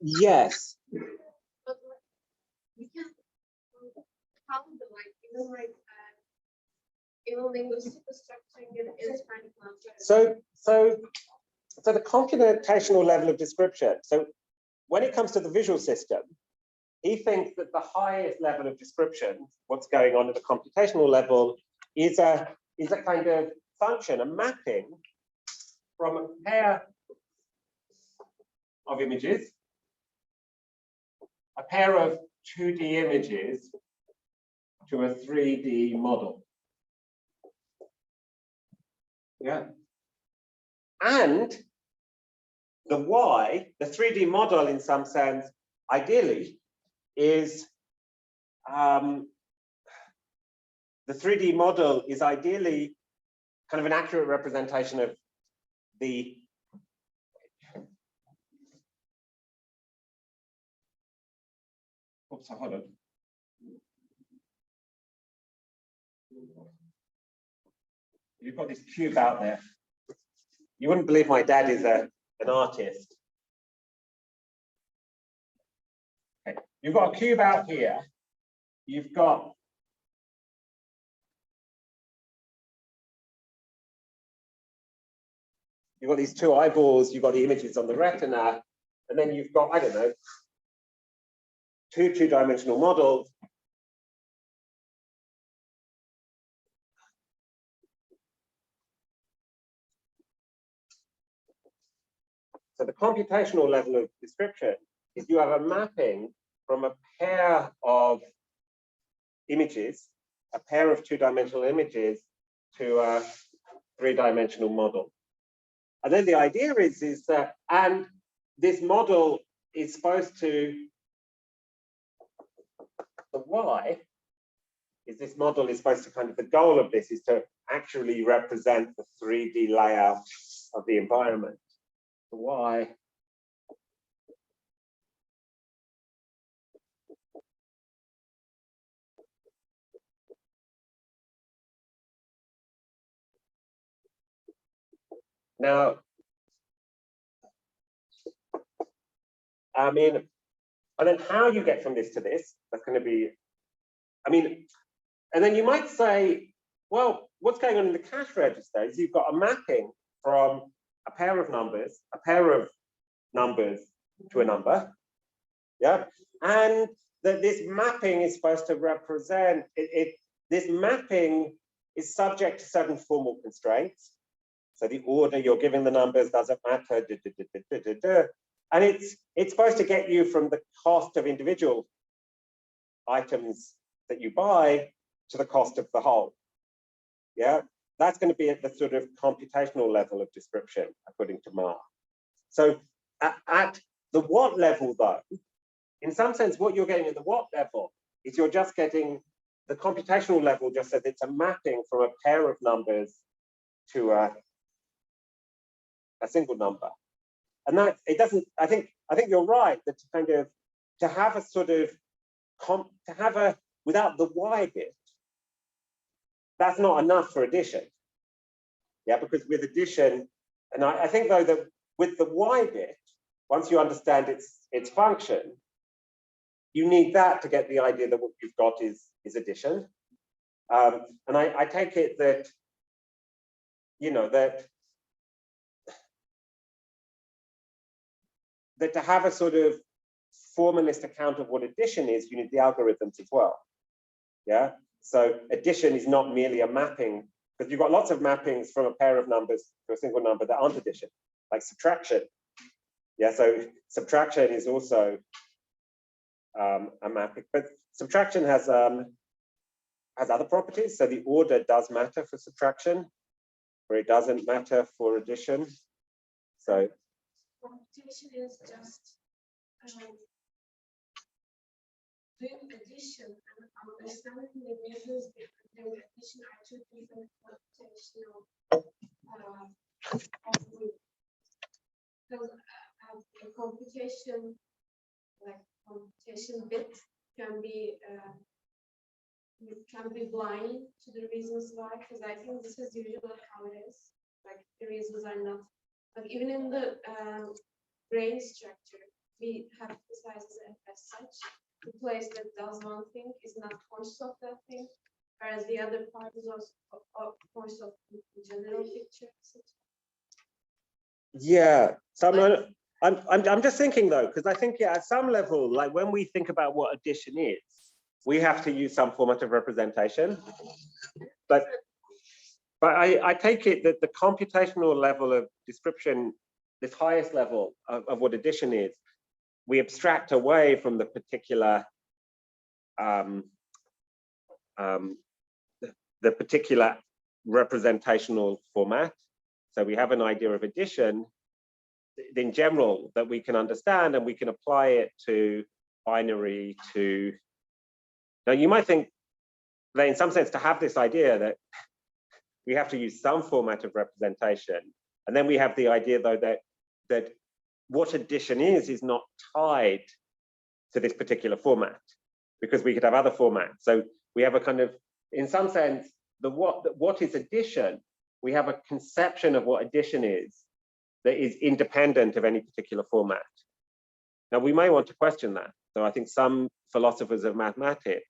Yes. But we can count the even linguistic structuring is kind of So the computational level of description. So when it comes to the visual system, he thinks that the highest level of description, what's going on at the computational level, is a kind of function, a mapping from a pair of images, a pair of 2D images to a 3D model. Yeah. And the Y, the 3D model in some sense, ideally, is the 3D model is ideally kind of an accurate representation of the Oops, hold on. You've got this cube out there. You wouldn't believe my dad is an artist. Okay. You've got a cube out here. You've got these two eyeballs, you've got the images on the retina, and then you've got, I don't know, two-dimensional models. So the computational level of description is you have a mapping from a pair of images, a pair of two-dimensional images to a three-dimensional model. And then the idea is that, and this model is supposed to, the Y is this model is supposed to kind of, the goal of this is to actually represent the 3D layout of the environment. The Y. Now, I mean, and then how you get from this to this, that's going to be, I mean, and then you might say, well, what's going on in the cash register is you've got a mapping from a pair of numbers to a number, yeah? And that this mapping is supposed to represent, this mapping is subject to certain formal constraints. So the order you're giving the numbers doesn't matter, and it's supposed to get you from the cost of individual items that you buy to the cost of the whole. Yeah, that's going to be at the sort of computational level of description, according to Marr. So at the what level, though, in some sense, what you're getting at the what level is you're just getting the computational level just says it's a mapping from a pair of numbers to a single number. And that it doesn't, I think you're right that to kind of to have a sort of without the Y bit, that's not enough for addition. Yeah, because with addition, and I think though that with the Y bit, once you understand its function, you need that to get the idea that what you've got is addition. And I take it that, you know, that to have a sort of formalist account of what addition is, you need the algorithms as well. Yeah, so addition is not merely a mapping, because you've got lots of mappings from a pair of numbers to a single number that aren't addition, like subtraction. Yeah, so subtraction is also a mapping, but subtraction has other properties. So the order does matter for subtraction, where it doesn't matter for addition. So computation is just doing addition and understanding the reasons behind addition are two different computational because a computation, like computation bit, can be blind to the reasons why, because I think this is usually how it is. Like the reasons are not, like even in the brain structure, we have emphasized as such. The place that does one thing is not conscious of that thing, whereas the other part is also conscious of the general picture. yeah, so I'm just thinking though, because I think at some level, like when we think about what addition is, we have to use some format of representation. But I take it that the computational level of description, this highest level of what addition is, we abstract away from the particular the particular representational format. So we have an idea of addition in general that we can understand, and we can apply it to binary, to, now you might think that in some sense to have this idea that we have to use some format of representation, and then we have the idea though that what addition is not tied to this particular format. because we could have other formats. So we have a kind of, in some sense, what is addition? We have a conception of what addition is that is independent of any particular format. Now, we may want to question that. So I think some philosophers of mathematics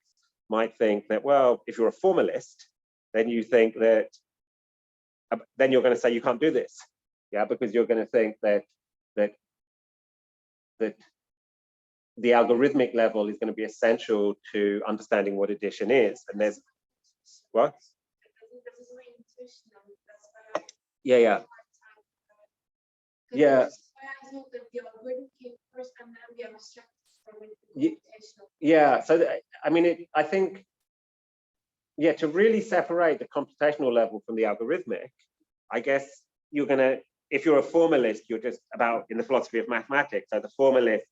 might think that, well, if you're a formalist, then you think that, then you're going to say you can't do this, yeah, because you're going to think that the algorithmic level is going to be essential to understanding what addition is. And there's what? Yeah, yeah. Yeah. Yeah, so I mean, I think, yeah, to really separate the computational level from the algorithmic, I guess you're gonna, if you're a formalist, you're just about in the philosophy of mathematics. So the formalist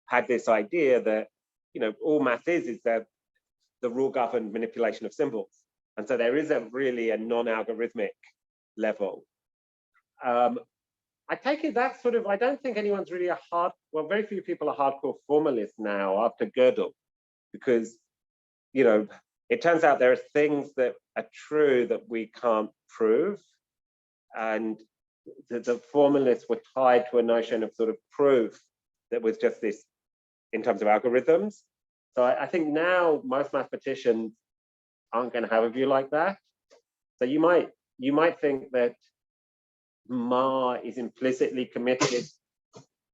had this idea that, you know, all math is the rule-governed manipulation of symbols. And so there is really a non-algorithmic level. I take it that sort of, I don't think anyone's really well, very few people are hardcore formalists now after Gödel, because, you know, it turns out there are things that are true that we can't prove. And the formalists were tied to a notion of sort of proof that was just this in terms of algorithms. So I think now most mathematicians aren't going to have a view like that. So you might think that Marr is implicitly committed,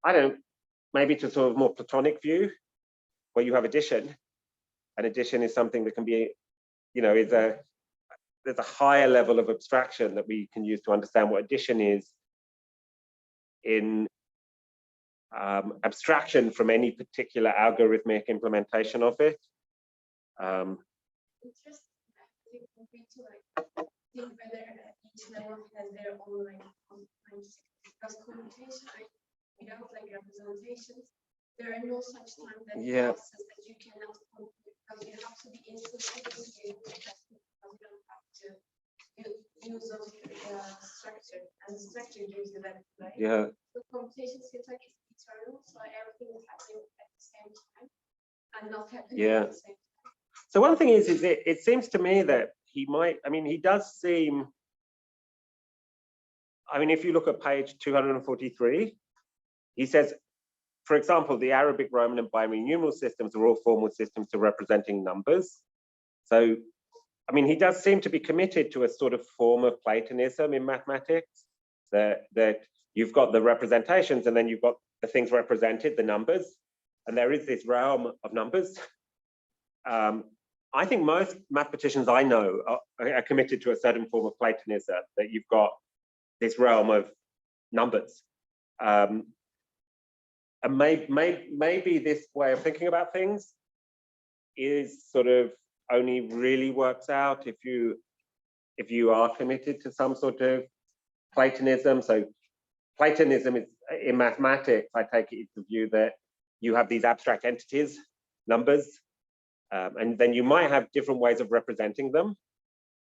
I don't know, maybe to sort of more Platonic view, where you have addition, and addition is something that can be, you know, there's a higher level of abstraction that we can use to understand what addition is in abstraction from any particular algorithmic implementation of it. Interesting. Think whether each level has their own like because computation without like representations, there are no such time that process that you cannot compute because you have to be interested in because you don't have to use those structure, and the structure gives you that, right? Yeah. So computation seems like it's eternal, so everything is happening at the same time and not happening at the same time. So one thing is it seems to me that he might, I mean, he does seem, I mean, if you look at page 243, he says, for example, the Arabic, Roman, and binary numeral systems are all formal systems to representing numbers. So, I mean, he does seem to be committed to a sort of form of Platonism in mathematics, that you've got the representations and then you've got the things represented, the numbers, and there is this realm of numbers. I think most mathematicians I know are committed to a certain form of Platonism, that you've got this realm of numbers. And maybe this way of thinking about things is sort of only really works out if you are committed to some sort of Platonism. So Platonism is, in mathematics, I take it, is the view that you have these abstract entities, numbers, and then you might have different ways of representing them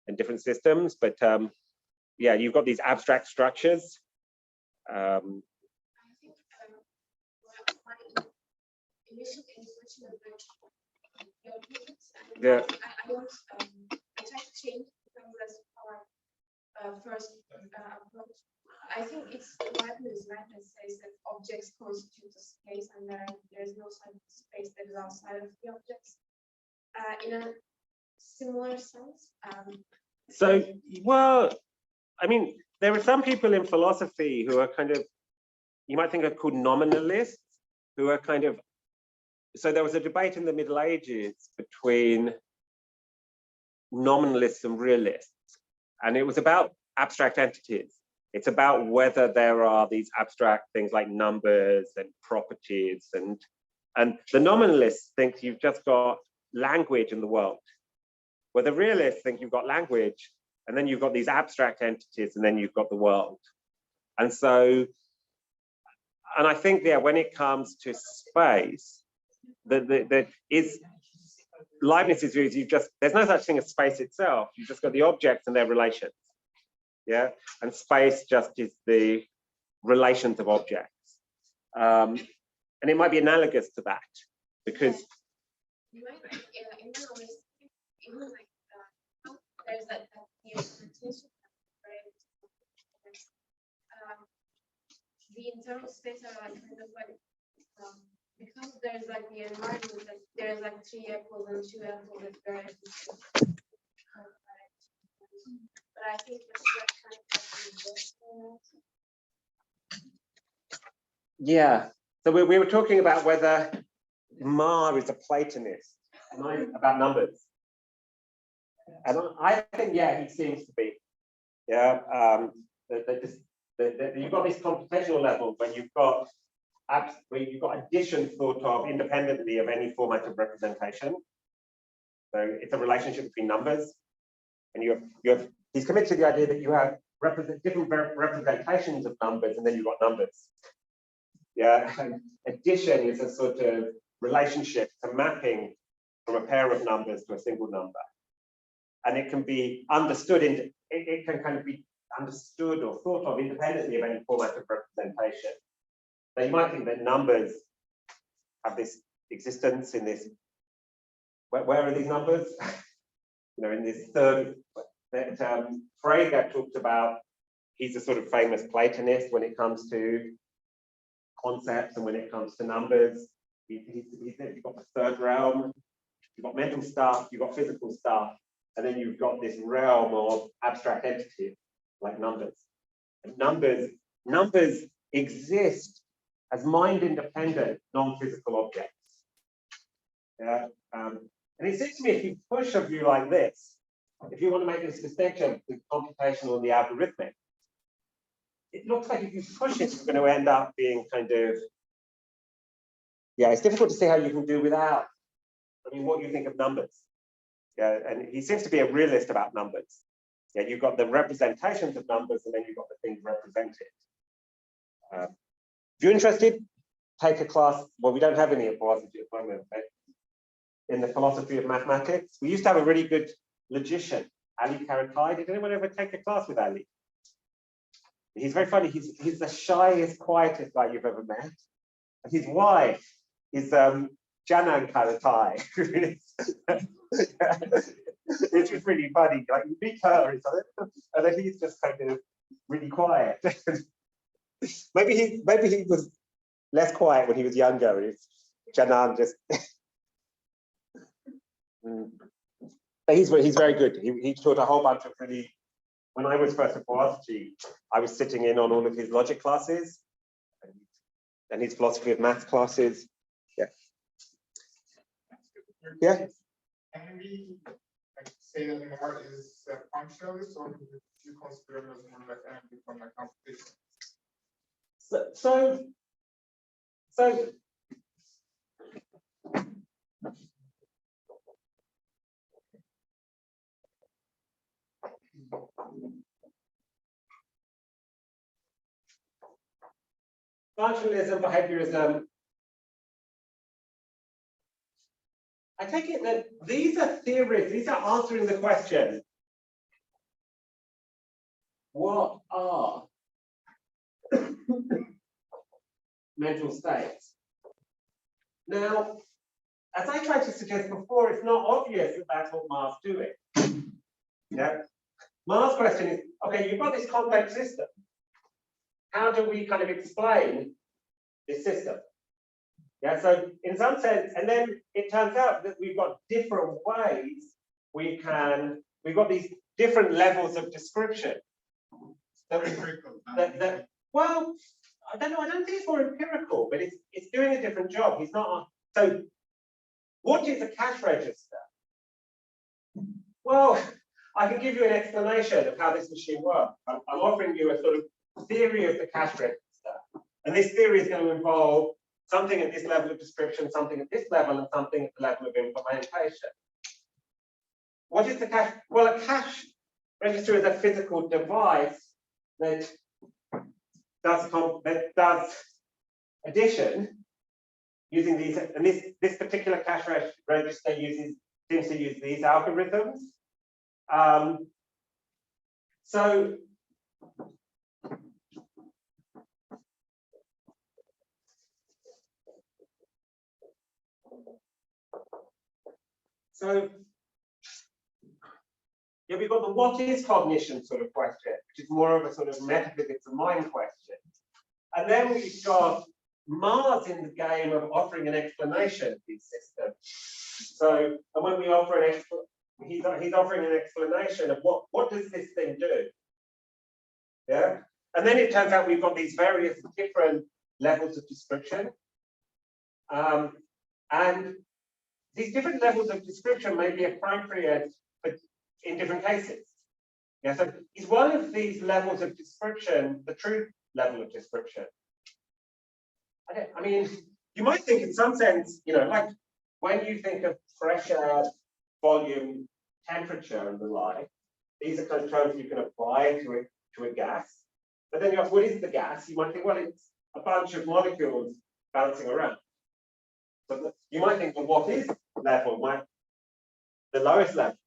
in different systems, but yeah, you've got these abstract structures. I think my initial intuition of your physics, and Yeah. I tried to change because that's our first approach. I think it's Leibniz says that objects constitute a space, and there's no such space that is outside of the objects. In a similar sense. So, well, I mean, there are some people in philosophy who are kind of, you might think are called nominalists, who are kind of, so there was a debate in the Middle Ages between nominalists and realists, and it was about abstract entities. It's about whether there are these abstract things like numbers and properties, and the nominalists think you've just got language in the world, where the realists think you've got language, and then you've got these abstract entities, and then you've got the world. And so, and I think, yeah, when it comes to space, that is Leibniz's view is there's no such thing as space itself. You've just got the objects and their relations. Yeah, and space just is the relations of objects. And it might be analogous to that, because You might like, in knowledge, even like there's that the interpretation, right? The internal states are like kind of like because there's like the environment, like there's like 3 apples and 2 apples, it's very difficult. But I think this is like kind of Yeah. So we were talking about whether Marr is a Platonist, about numbers. And I think, yeah, he seems to be. Yeah. You've got this computational level when you've got addition thought of independently of any format of representation. So it's a relationship between numbers, and he's committed to the idea that you have different representations of numbers, and then you've got numbers. Yeah, and addition is a sort of relationship, a mapping from a pair of numbers to a single number, and it can be understood it can kind of be understood or thought of independently of any format of representation. Now you might think that numbers have this existence in this. Where are these numbers? You know, in this third that Frege talked about. He's a sort of famous Platonist when it comes to concepts and when it comes to numbers. You've got the third realm. You've got mental stuff. You've got physical stuff, and then you've got this realm of abstract entities like numbers. And numbers exist as mind-independent, non-physical objects. Yeah, and it seems to me if you push a view like this, if you want to make this distinction between computational and the algorithmic, it looks like if you push it, you're going to end up being kind of, yeah, it's difficult to see how you can do without. I mean, what do you think of numbers? Yeah, and he seems to be a realist about numbers. Yeah, you've got the representations of numbers, and then you've got the things represented. If you're interested, take a class. Well, we don't have any at philosophy at the moment, but in the philosophy of mathematics, we used to have a really good logician, Ali Karakai. Did anyone ever take a class with Ali? He's very funny. He's the shyest, quietest guy you've ever met. And his wife is Janan Karatai. It's just really funny. Like you meet her, and then he's just kind of really quiet. maybe he was less quiet when he was younger. Janan just. But he's very good. He taught a whole bunch of really. When I was first at philosophy, I was sitting in on all of his logic classes and his philosophy of maths classes. Yeah. Yeah. Can we like, say that Mart is a functionalist, or do you consider him as more like anything from a competition? So functionalism, behaviorism. I take it that these are theories, these are answering the question, what are mental states? Now, as I tried to suggest before, it's not obvious that that's what Marr's doing. Yeah. Marr's question is, okay, you've got this complex system. How do we kind of explain this system? Yeah, so in some sense, and then it turns out that we've got different ways we've got these different levels of description. Well, I don't know, I don't think it's more empirical, but it's doing a different job. He's not, so what is a cash register? Well, I can give you an explanation of how this machine works. I'm offering you a sort of theory of the cash register. And this theory is going to involve something at this level of description, something at this level, and something at the level of implementation. What is the cash? Well, a register is a physical device that does addition using these, and this particular cache register seems to use these algorithms. So So yeah, we've got the what is cognition sort of question, which is more of a sort of metaphysics of mind question. And then we've got Marr's in the game of offering an explanation of these systems. So, and when we offer an he's offering an explanation of what does this thing do? Yeah. And then it turns out we've got these various different levels of description. And these different levels of description may be appropriate in different cases. Yeah, so is one of these levels of description the true level of description? I mean, you might think in some sense, you know, like when you think of pressure, volume, temperature, and the like, these are kind of terms you can apply to a gas. But then you ask, what is the gas? You might think, well, it's a bunch of molecules bouncing around. So you might think, well, what is level? The lowest level.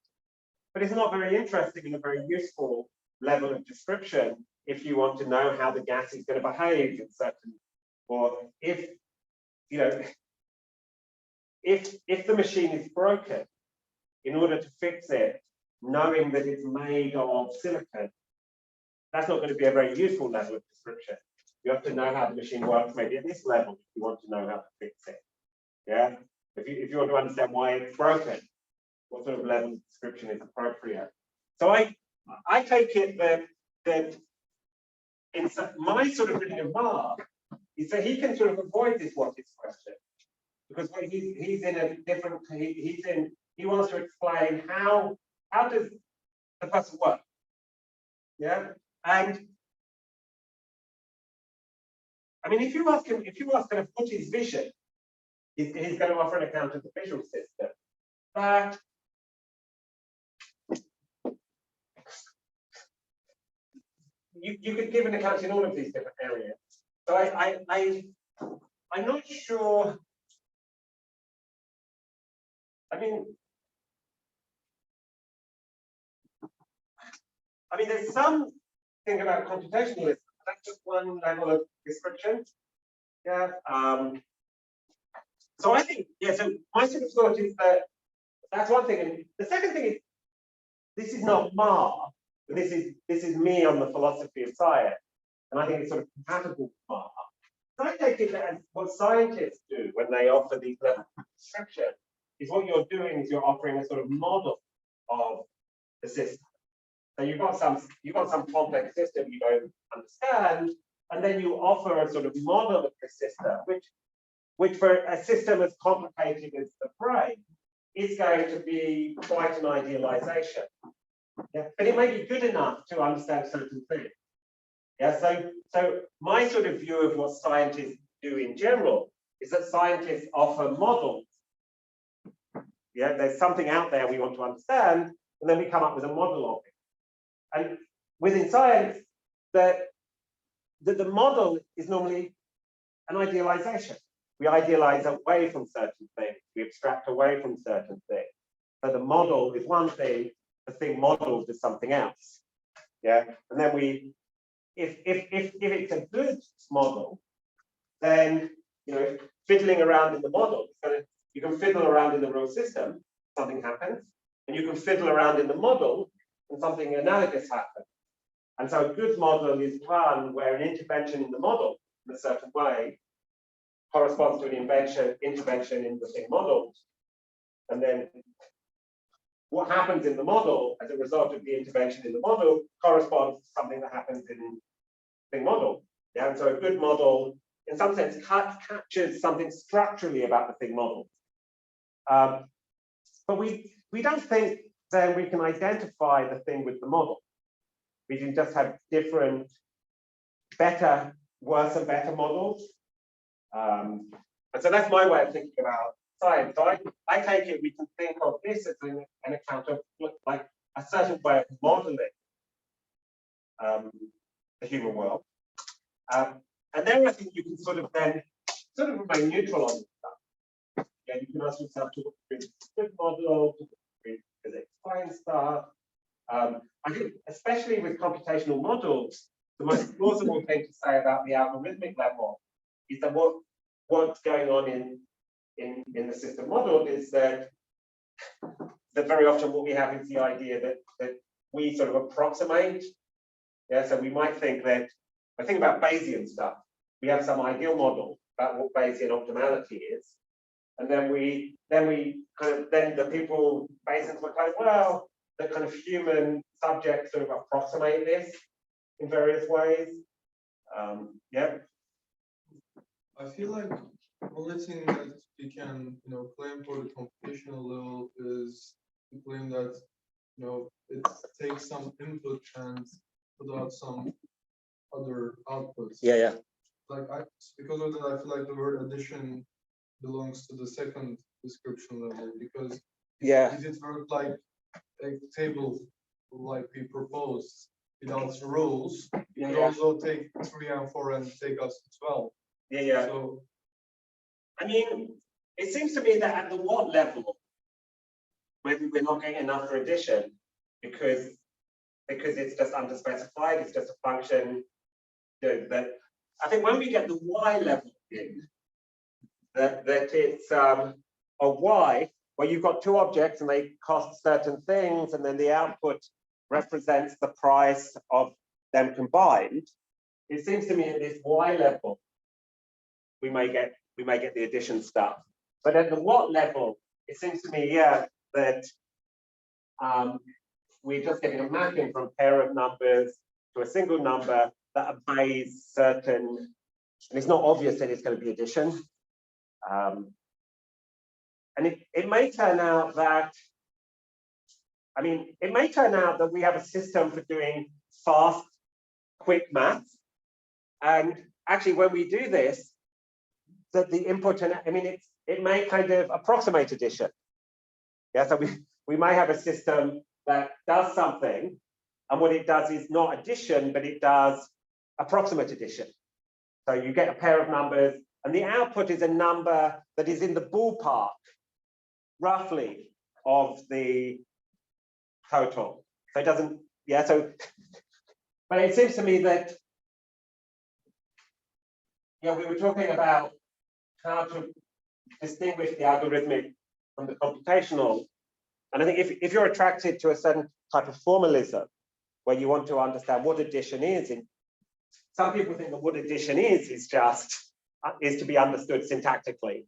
But it's not very interesting and a very useful level of description if you want to know how the gas is going to behave in certain, or if, you know, if the machine is broken, in order to fix it, knowing that it's made of silicon, that's not going to be a very useful level of description. You have to know how the machine works, maybe at this level, if you want to know how to fix it. Yeah, if you want to understand why it's broken, what sort of level of description is appropriate. So I take it that in my sort of reading of Marr is that he can sort of avoid this what is question, because he's in a different, he wants to explain how does the person work. Yeah, and I mean, if you ask kind of what is vision, he's going to offer an account of the visual system. But you could give an account in all of these different areas. So I'm not sure. I mean, there's some thing about computationalism. That's just one level of description. Yeah. So I think, yeah, so my sort of thought is that that's one thing. And the second thing is, this is not Marr, but this is me on the philosophy of science. And I think it's sort of compatible with Marr. So I take it that what scientists do when they offer these levels of description is what you're doing is you're offering a sort of model of the system. So you've got some complex system you don't understand, and then you offer a sort of model of the system, which for a system as complicated as the brain is going to be quite an idealization. Yeah, but it may be good enough to understand certain things. Yeah, so my sort of view of what scientists do in general is that scientists offer models. Yeah, there's something out there we want to understand, and then we come up with a model of it. And within science, the model is normally an idealization. We idealize away from certain things. We abstract away from certain things. So the model is one thing, the thing modeled is something else. Yeah, and then if it's a good model, then fiddling around in the model. You can fiddle around in the real system, something happens, and you can fiddle around in the model, and something analogous happens. And so a good model is one where an intervention in the model in a certain way corresponds to an intervention in the thing modeled. And then what happens in the model as a result of the intervention in the model corresponds to something that happens in the thing model. Yeah, and so a good model, in some sense, captures something structurally about the thing model. But we don't think then we can identify the thing with the model. We can just have different, worse and better models. And so that's my way of thinking about science. So I take it we can think of this as an account of like a certain way of modeling the human world. And then I think you can sort of remain neutral on this stuff. Yeah, you can ask yourself to look at the good model, to look at the explain stuff. I think, especially with computational models, the most plausible thing to say about the algorithmic level is that what's going on in the system model is that that very often what we have is the idea that we sort of approximate. Yeah, so we might think that, I think about Bayesian stuff, we have some ideal model about what Bayesian optimality is. And then the people, Bayesians were kind of, well, the kind of human subjects sort of approximate this in various ways. Yeah. I feel like the only thing that we can, claim for the computational level is to claim that, it takes some input and put out some other outputs. Yeah. Because of that, I feel like the word addition belongs to the second description level, because if it worked like a table like we proposed without rules, it would also take 3 and 4 and take us to 12. Yeah. So, I mean, it seems to me that at the what level, maybe we're not getting enough for addition because it's just underspecified, it's just a function. That I think when we get the y level in, that it's a y where you've got two objects and they cost certain things, and then the output represents the price of them combined. It seems to me at this y level, we may get the addition stuff. But at the what level, it seems to me, that we're just getting a mapping from a pair of numbers to a single number that obeys certain, and it's not obvious that it's going to be addition. And it may turn out that, we have a system for doing fast, quick maths. And actually, when we do this, that the input, it may kind of approximate addition. Yeah, so we may have a system that does something, and what it does is not addition, but it does approximate addition. So you get a pair of numbers, and the output is a number that is in the ballpark, roughly, of the total. So it doesn't, but it seems to me that, we were talking about how to distinguish the algorithmic from the computational. And I think if you're attracted to a certain type of formalism, where you want to understand what addition is, some people think that what addition is to be understood syntactically.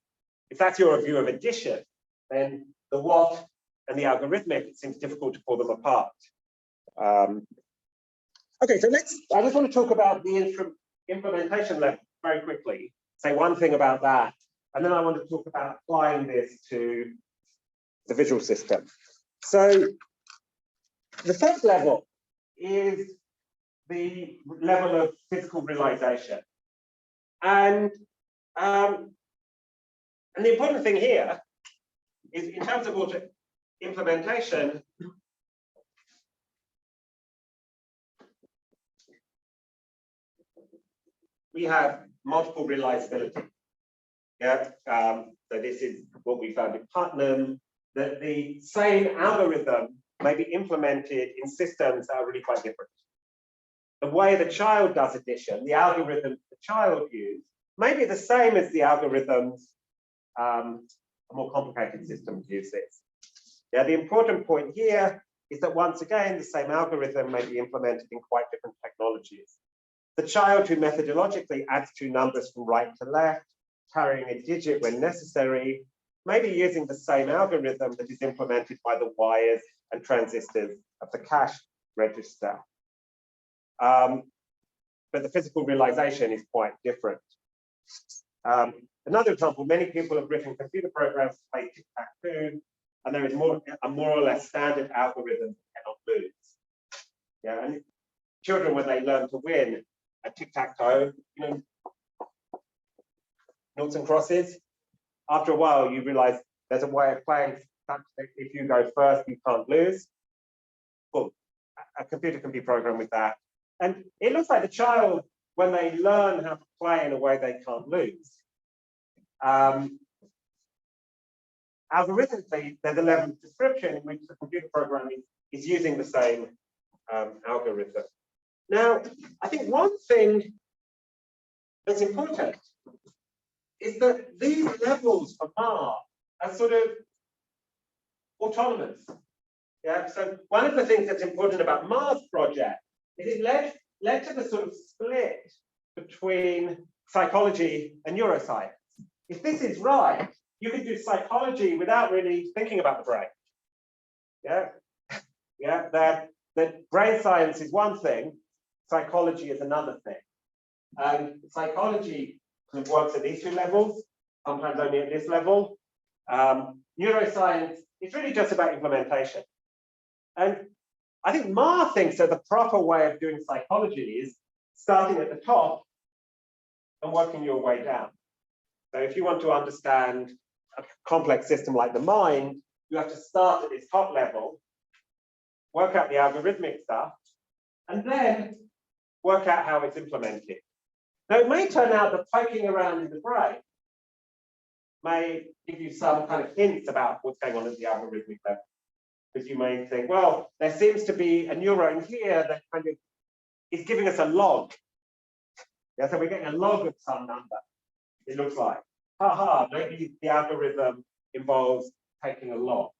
If that's your view of addition, then the what and the algorithmic, it seems difficult to pull them apart. Okay, so I just want to talk about the implementation level very quickly, say one thing about that, and then I want to talk about applying this to the visual system. So the first level is the level of physical realization. And the important thing here is, in terms of implementation, we have multiple realizability. So this is what we found in Putnam, that the same algorithm may be implemented in systems that are really quite different. The way the child does addition, the algorithm the child used, may be the same as the algorithms a more complicated systems use this. The important point here is that, once again, the same algorithm may be implemented in quite different technologies. The child who methodologically adds two numbers from right to left, carrying a digit when necessary, may be using the same algorithm that is implemented by the wires and transistors of the cash register. But the physical realization is quite different. Another example, many people have written computer programs to play tic-tac-toe, and there is a more or less standard algorithm that cannot lose. And children, when they learn to win at tic-tac-toe, noughts and crosses, after a while you realize there's a way of playing such that if you go first, you can't lose. Well, a computer can be programmed with that. And it looks like the child, when they learn how to play in a way they can't lose, algorithmically, there's a level of description in which the computer program is using the same algorithm. Now, I think one thing that's important is that these levels for Marr are sort of autonomous. Yeah, so one of the things that's important about Marr's project is it led to the sort of split between psychology and neuroscience. If this is right, you can do psychology without really thinking about the brain. Yeah, yeah, that brain science is one thing, psychology is another thing. And psychology kind of works at these two levels, sometimes only at this level. Neuroscience is really just about implementation. And I think Marr thinks that the proper way of doing psychology is starting at the top and working your way down. So if you want to understand a complex system like the mind, you have to start at this top level, work out the algorithmic stuff, and then work out how it's implemented. Now, it may turn out that poking around in the brain may give you some kind of hints about what's going on at the algorithmic level. Because you may think, well, there seems to be a neuron here that kind of is giving us a log. Yeah, so we're getting a log of some number, it looks like. Maybe the algorithm involves taking a log.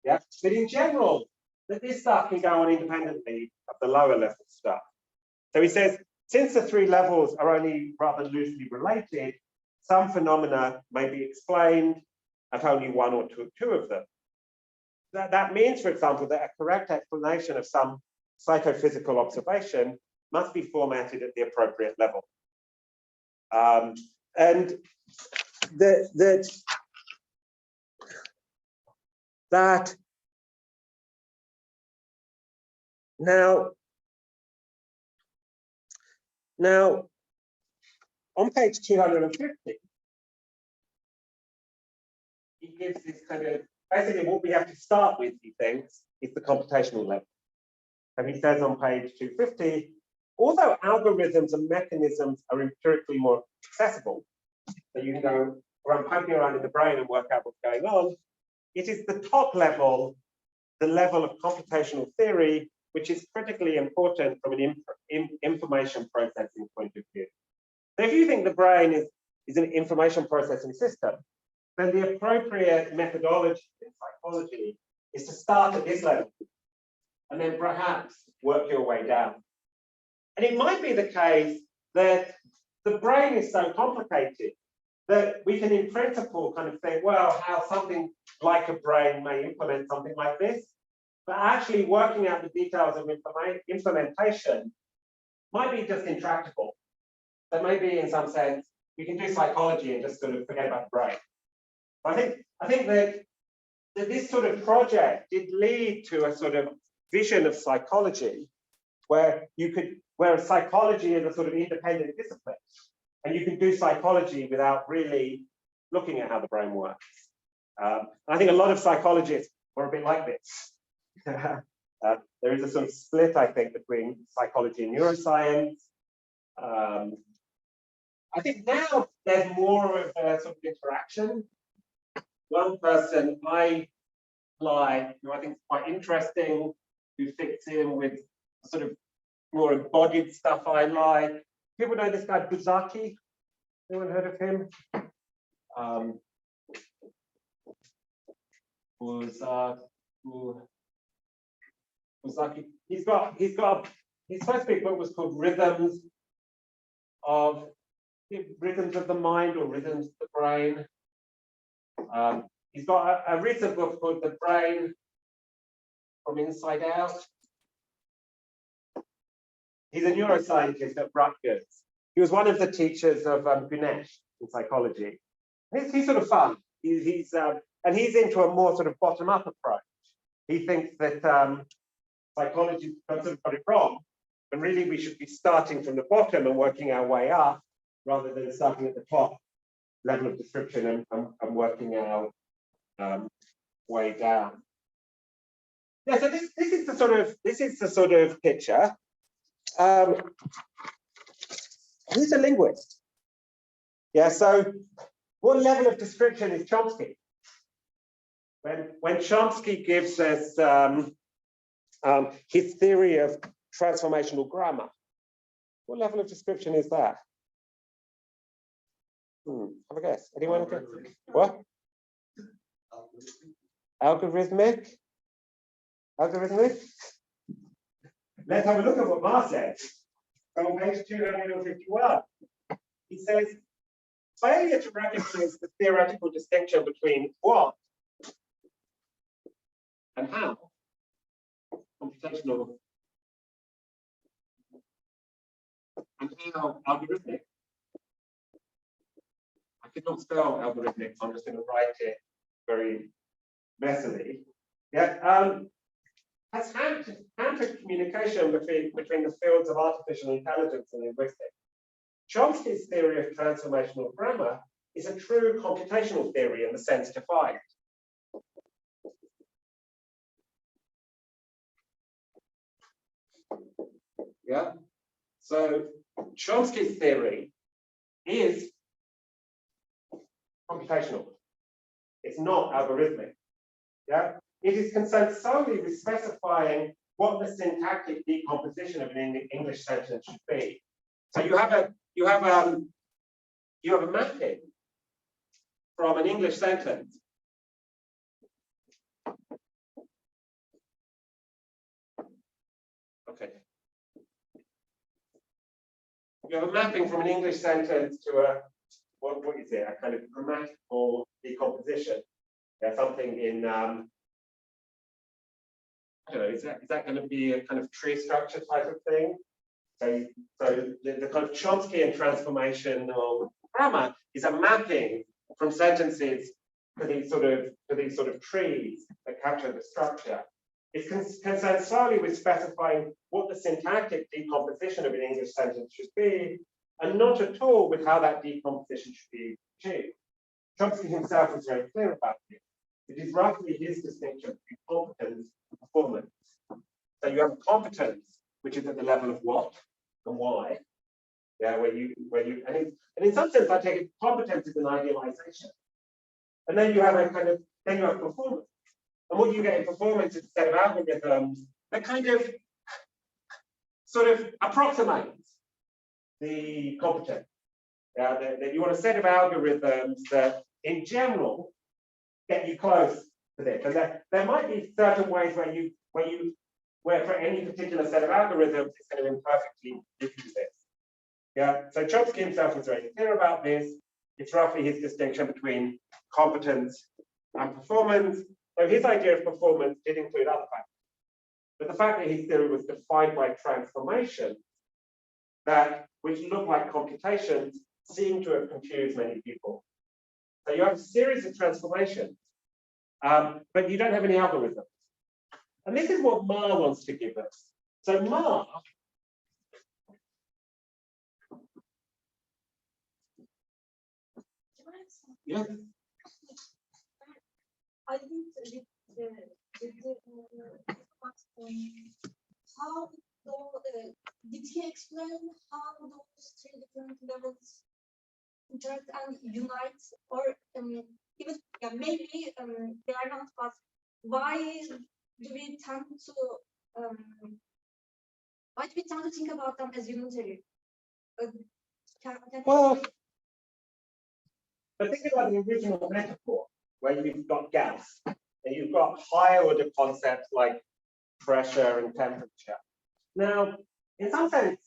Yeah, but in general, this stuff can go on independently of the lower level stuff. So he says, since the three levels are only rather loosely related, some phenomena may be explained at only one or two of them. That means, for example, that a correct explanation of some psychophysical observation must be formatted at the appropriate level. And that now on page 250, he gives this kind of, basically what we have to start with, he thinks, is the computational level. And he says on page 250, although algorithms and mechanisms are empirically more accessible, so you can go around poking around in the brain and work out what's going on, it is the top level, the level of computational theory, which is critically important from an information processing point of view. So if you think the brain is an information processing system, then the appropriate methodology in psychology is to start at this level and then perhaps work your way down. And it might be the case that the brain is so complicated that we can in principle kind of think, well, how something like a brain may implement something like this, but actually working out the details of implementation might be just intractable. So maybe in some sense, we can do psychology and just sort of forget about the brain. I think that this sort of project did lead to a sort of vision of psychology where psychology is a sort of independent discipline, and you can do psychology without really looking at how the brain works. I think a lot of psychologists are a bit like this. There is a sort of split, I think, between psychology and neuroscience. I think now there's more of a sort of interaction. One person I like, who I think is quite interesting, who fits in with sort of more embodied stuff I like. People know this guy Buzaki. Anyone heard of him? Buzaki. His first big book was called Rhythms of the Mind or Rhythms of the Brain. He's got a recent book called The Brain from Inside Out. He's a neuroscientist at Rutgers. He was one of the teachers of Ganesh in psychology. He's sort of fun. He's into a more sort of bottom-up approach. He thinks that psychology got it wrong, and really we should be starting from the bottom and working our way up, rather than starting at the top level of description and working our way down. Yeah, so this is the sort of picture. Who's a linguist? Yeah, so what level of description is Chomsky? When Chomsky gives us his theory of transformational grammar, what level of description is that? Have a guess. Anyone? What? Algorithmic? Algorithmic? Let's have a look at what Marr says. On page 251. He says, failure to recognize the theoretical distinction between what and how computational and how algorithmic. I could not spell algorithmic, so I'm just going to write it very messily. Yeah, has hampered communication between the fields of artificial intelligence and linguistics. Chomsky's theory of transformational grammar is a true computational theory in the sense defined. Yeah, so Chomsky's theory is computational. It's not algorithmic. Yeah, it is concerned solely with specifying what the syntactic decomposition of an English sentence should be. So you have a mapping from an English sentence. Okay. You have a mapping from an English sentence to a what is it? A kind of grammatical decomposition. There's something in I don't know, is that going to be a kind of tree structure type of thing? So the kind of Chomskyan transformational grammar is a mapping from sentences to these sort of trees that capture the structure. It's concerned solely with specifying what the syntactic decomposition of an English sentence should be, and not at all with how that decomposition should be achieved. Chomsky himself was very clear about this. It is roughly his distinction between competence and performance. So you have competence, which is at the level of what and why. Yeah, and in some sense, I take it competence is an idealization. And then you have performance. And what you get in performance is a set of algorithms that kind of sort of approximates the competence. That you want a set of algorithms that in general get you close to this. And there might be certain ways where for any particular set of algorithms, it's going to imperfectly give you this. Yeah, so Chomsky himself was very clear about this. It's roughly his distinction between competence and performance. So his idea of performance did include other factors. But the fact that his theory was defined by transformation, which look like computations, seem to have confused many people. So you have a series of transformations, but you don't have any algorithms. And this is what Marr wants to give us. So Marr, yeah. I think how did he explain how those three different levels interact and unite, or even maybe they are not, but why do we tend to think about them as unitary? Well, but think about the original metaphor where you've got gas and you've got higher order concepts like pressure and temperature. Now, in some sense,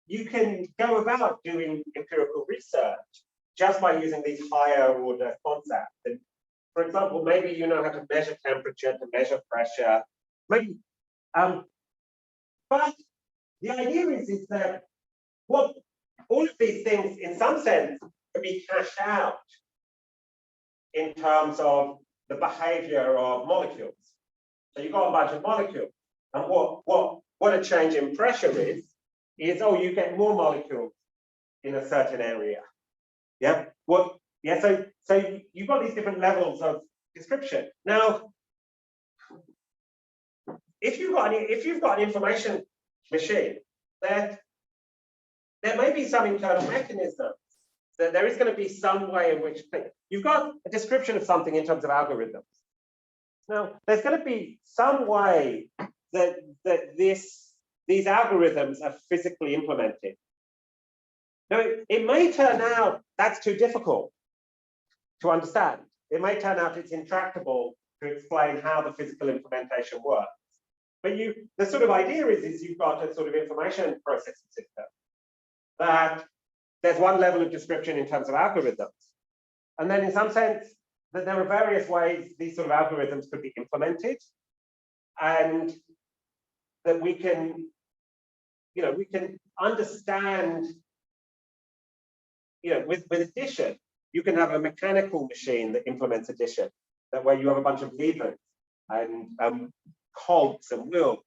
you can go about doing empirical research just by using these higher order concepts. And for example, maybe you know how to measure temperature, to measure pressure, maybe. But the idea is that all of these things, in some sense, can be cashed out in terms of the behavior of molecules. So you've got a bunch of molecules, and what a change in pressure is you get more molecules in a certain area. Yeah. So you've got these different levels of description. Now, if you've got an information machine, there may be some internal mechanism. That there is going to be some way in which you've got a description of something in terms of algorithms. Now, there's going to be some way that these algorithms are physically implemented. Now, it may turn out that's too difficult to understand. It may turn out it's intractable to explain how the physical implementation works. But the sort of idea is you've got a sort of information processing system that there's one level of description in terms of algorithms. And then in some sense, that there are various ways these sort of algorithms could be implemented, and that we can, we can understand, with addition, you can have a mechanical machine that implements addition, that where you have a bunch of levers and cogs and wheels.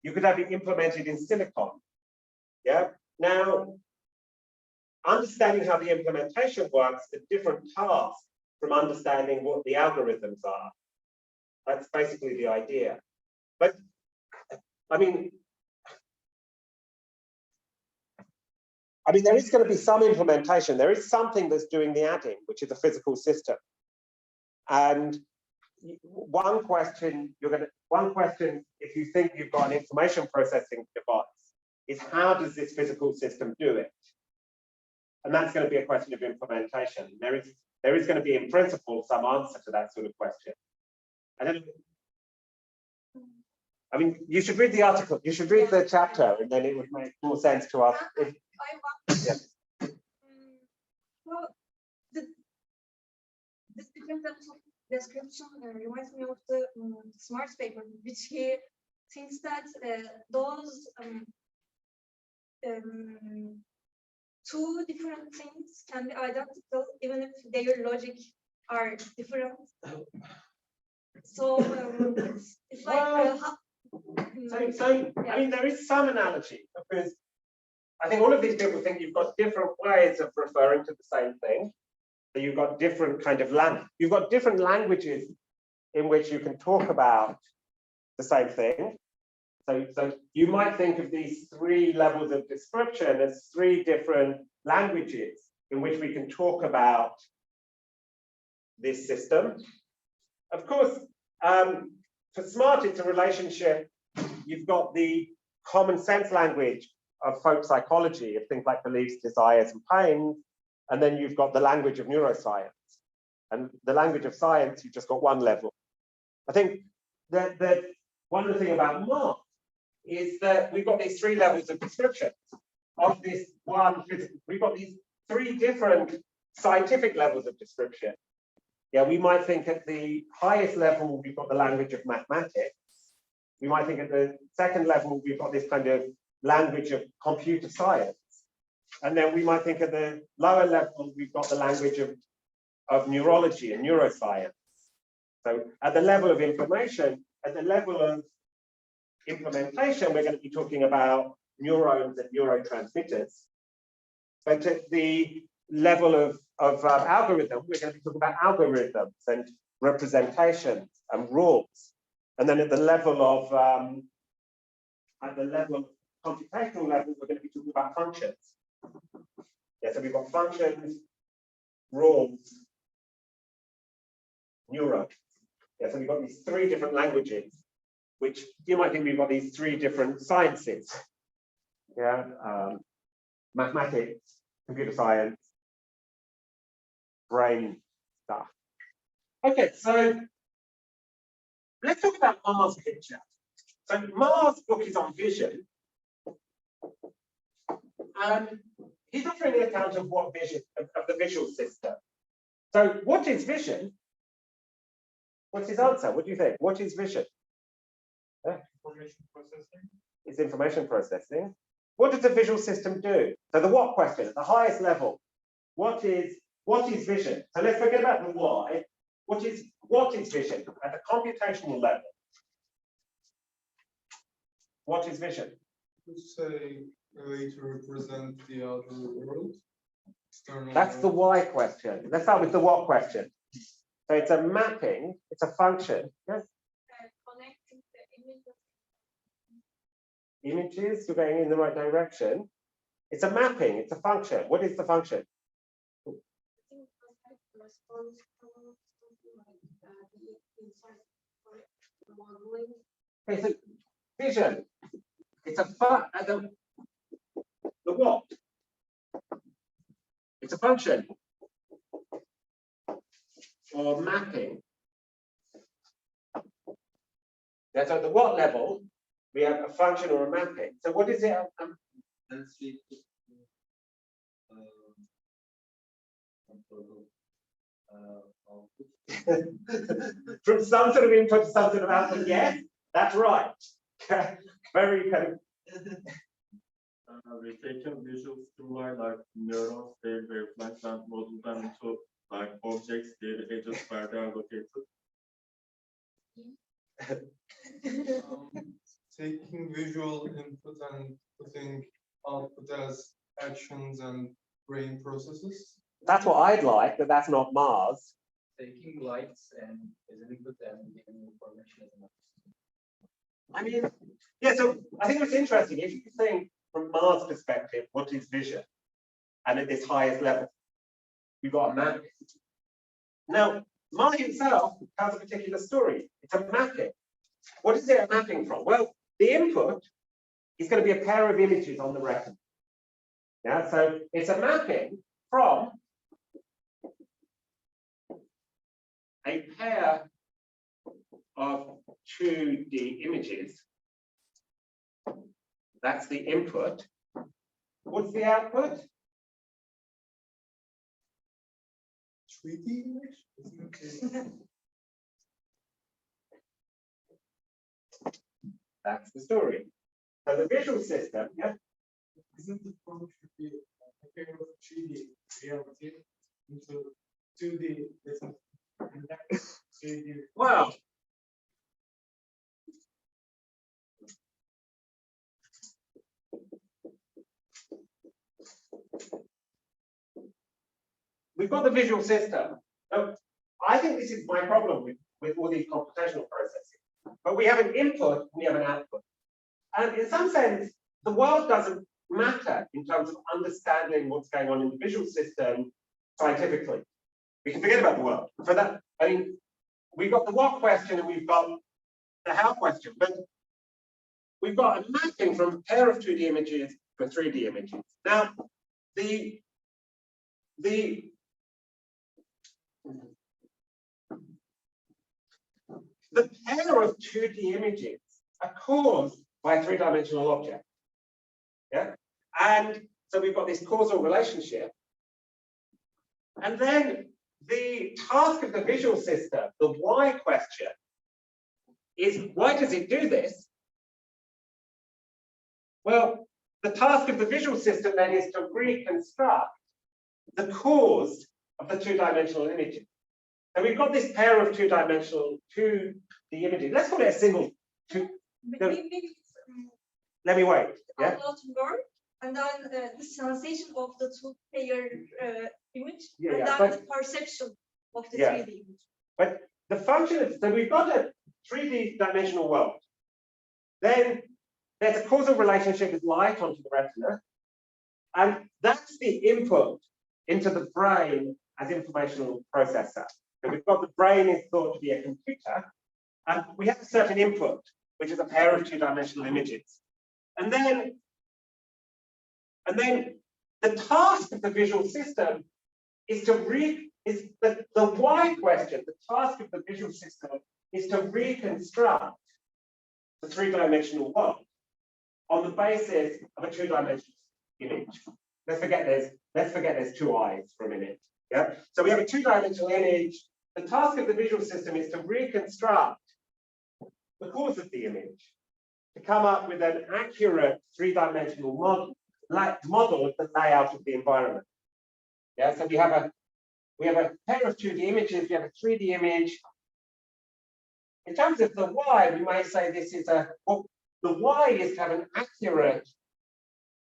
You could have it implemented in silicon. Yeah. Now, understanding how the implementation works is a different task from understanding what the algorithms are. That's basically the idea. But I mean, there is going to be some implementation. There is something that's doing the adding, which is a physical system. And one question, if you think you've got an information processing device, is how does this physical system do it? And that's going to be a question of implementation. There is going to be, in principle, some answer to that sort of question. You should read the article, you should read the chapter, and then it would make more sense to us. Well, this different types of description reminds me of the Smart paper, which he thinks that those two different things can be identical even if their logic are different. So it's like there is some analogy, because I think all of these people think you've got different ways of referring to the same thing. So you've got different kind of you've got different languages in which you can talk about the same thing. So you might think of these three levels of description as three different languages in which we can talk about this system. Of course, for Smart, it's a relationship. You've got the common sense language of folk psychology, of things like beliefs, desires, and pains. And then you've got the language of neuroscience. And the language of science, you've just got one level. I think that one of the things about Mart is that we've got these three levels of description of this one. We've got these three different scientific levels of description. Yeah, we might think at the highest level, we've got the language of mathematics. We might think at the second level, we've got this kind of language of computer science. And then we might think at the lower level, we've got the language of neurology and neuroscience. So at the level of information, at the level of implementation, we're going to be talking about neurons and neurotransmitters. But at the level of algorithm, we're going to be talking about algorithms and representations and rules. And then at the level of computational level, we're going to be talking about functions. Yeah, so we've got functions, rules, neurons. Yeah, so we've got these three different languages, which you might think we've got these three different sciences. Yeah, mathematics, computer science, brain stuff. Okay, so let's talk about Marr's picture. So Marr's book is on vision. And he's offering an account of what vision, of the visual system. So what is vision? What's his answer? What do you think? What is vision? Information processing. It's information processing. What does the visual system do? So the what question at the highest level. What is vision? So let's forget about the why. What is vision at the computational level? What is vision? Let's say a way to represent the outer world. That's the why question. Let's start with the what question. So it's a mapping, it's a function. Yes? Connecting the Images, you're going in the right direction. It's a mapping, it's a function. What is the function? Okay, so vision. It's the what? It's a function or mapping Yeah, so at the what level, we have a function or a mapping. So what is it? Densely. From some sort of input to some sort of output, yes, that's right. Very kind of. We take a visual stimuli like neurons, their wavelengths, and model them into like objects, their edges where they are located. Taking visual input and putting output as actions and brain processes. That's what I'd like, but that's not Mars. Taking lights and as an input and giving information as an I mean, yeah, so I think what's interesting, if you think from Mars' perspective, what is vision? And at this highest level, you've got a map. Now, Mars himself tells a particular story. It's a mapping. What is it a mapping from? Well, the input is going to be a pair of images on the retina. Yeah, so it's a mapping from a pair of 2D images. That's the input. What's the output? 3D image? That's the story. So the visual system, yeah. Isn't the prompt should be a pair of 3D reality into 2D business? And that's 3D. Well, we've got the visual system. Now, I think this is my problem with all these computational processes. But we have an input, we have an output. And in some sense, the world doesn't matter in terms of understanding what's going on in the visual system scientifically. We can forget about the world. For that, I mean, we've got the what question and we've got the how question, but we've got a mapping from a pair of 2D images to 3D images. Now, the pair of 2D images are caused by a three-dimensional object. Yeah, and so we've got this causal relationship, and then the task of the visual system, the why question, is why does it do this? Well, the task of the visual system then is to reconstruct the cause of the two-dimensional images. And we've got this pair of two-dimensional 2D images. Let's call it a single two. No, Maybe let me wait. Yeah. not work, and then the sensation of the two-player image, Yeah, and yeah, then but- the perception of the Yeah. 3D image. But the function is, so we've got a 3D dimensional world. Then there's a causal relationship with light onto the retina. And that's the input into the brain as informational processor. So we've got the brain is thought to be a computer, and we have a certain input, which is a pair of two-dimensional images. And then the task of the visual system is to the why question. The task of the visual system is to reconstruct the three-dimensional world on the basis of a two-dimensional image. Let's forget there's two eyes for a minute. Yeah. So we have a two-dimensional image. The task of the visual system is to reconstruct the cause of the image, to come up with an accurate three-dimensional model of the layout of the environment. Yeah. So we have a pair of 2D images. We have a 3D image. In terms of the why, we might say this is the why is to have an accurate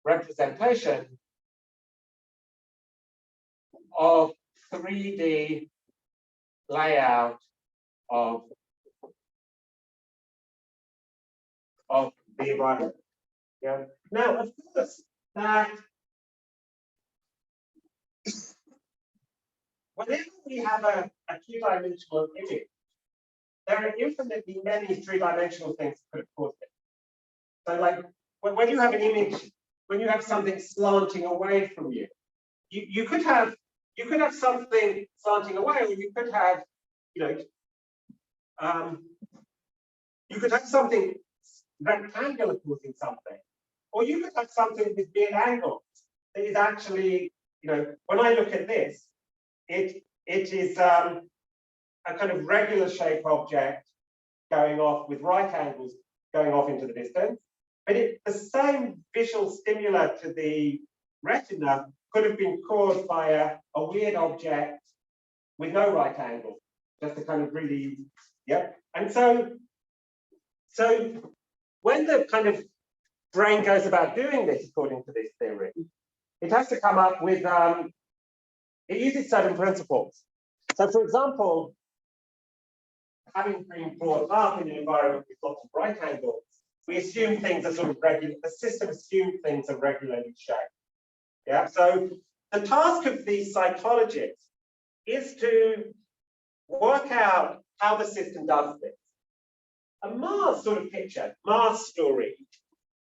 representation of 3D layout of the environment. Yeah. Now, of course, that whenever we have a two-dimensional image, there are infinitely many three-dimensional things that could have caused it. So, like when you have an image, when you have something slanting away from you, you could have something slanting away, or you could have, You could have something rectangular causing something, or you could have something with weird angles that is actually, you know, when I look at this, it is a kind of regular shape object going off with right angles going off into the distance. But the same visual stimuli to the retina could have been caused by a weird object with no right angle, just a kind of really, yeah. And so when the kind of brain goes about doing this, according to this theory, it has to come up with, it uses certain principles. So for example, having been brought up in an environment with lots of right angles, we assume things are sort of regular, the system assumes things are regularly shaped. Yeah, so the task of these psychologists is to work out how the system does this. A Marr's sort of picture, Marr's story,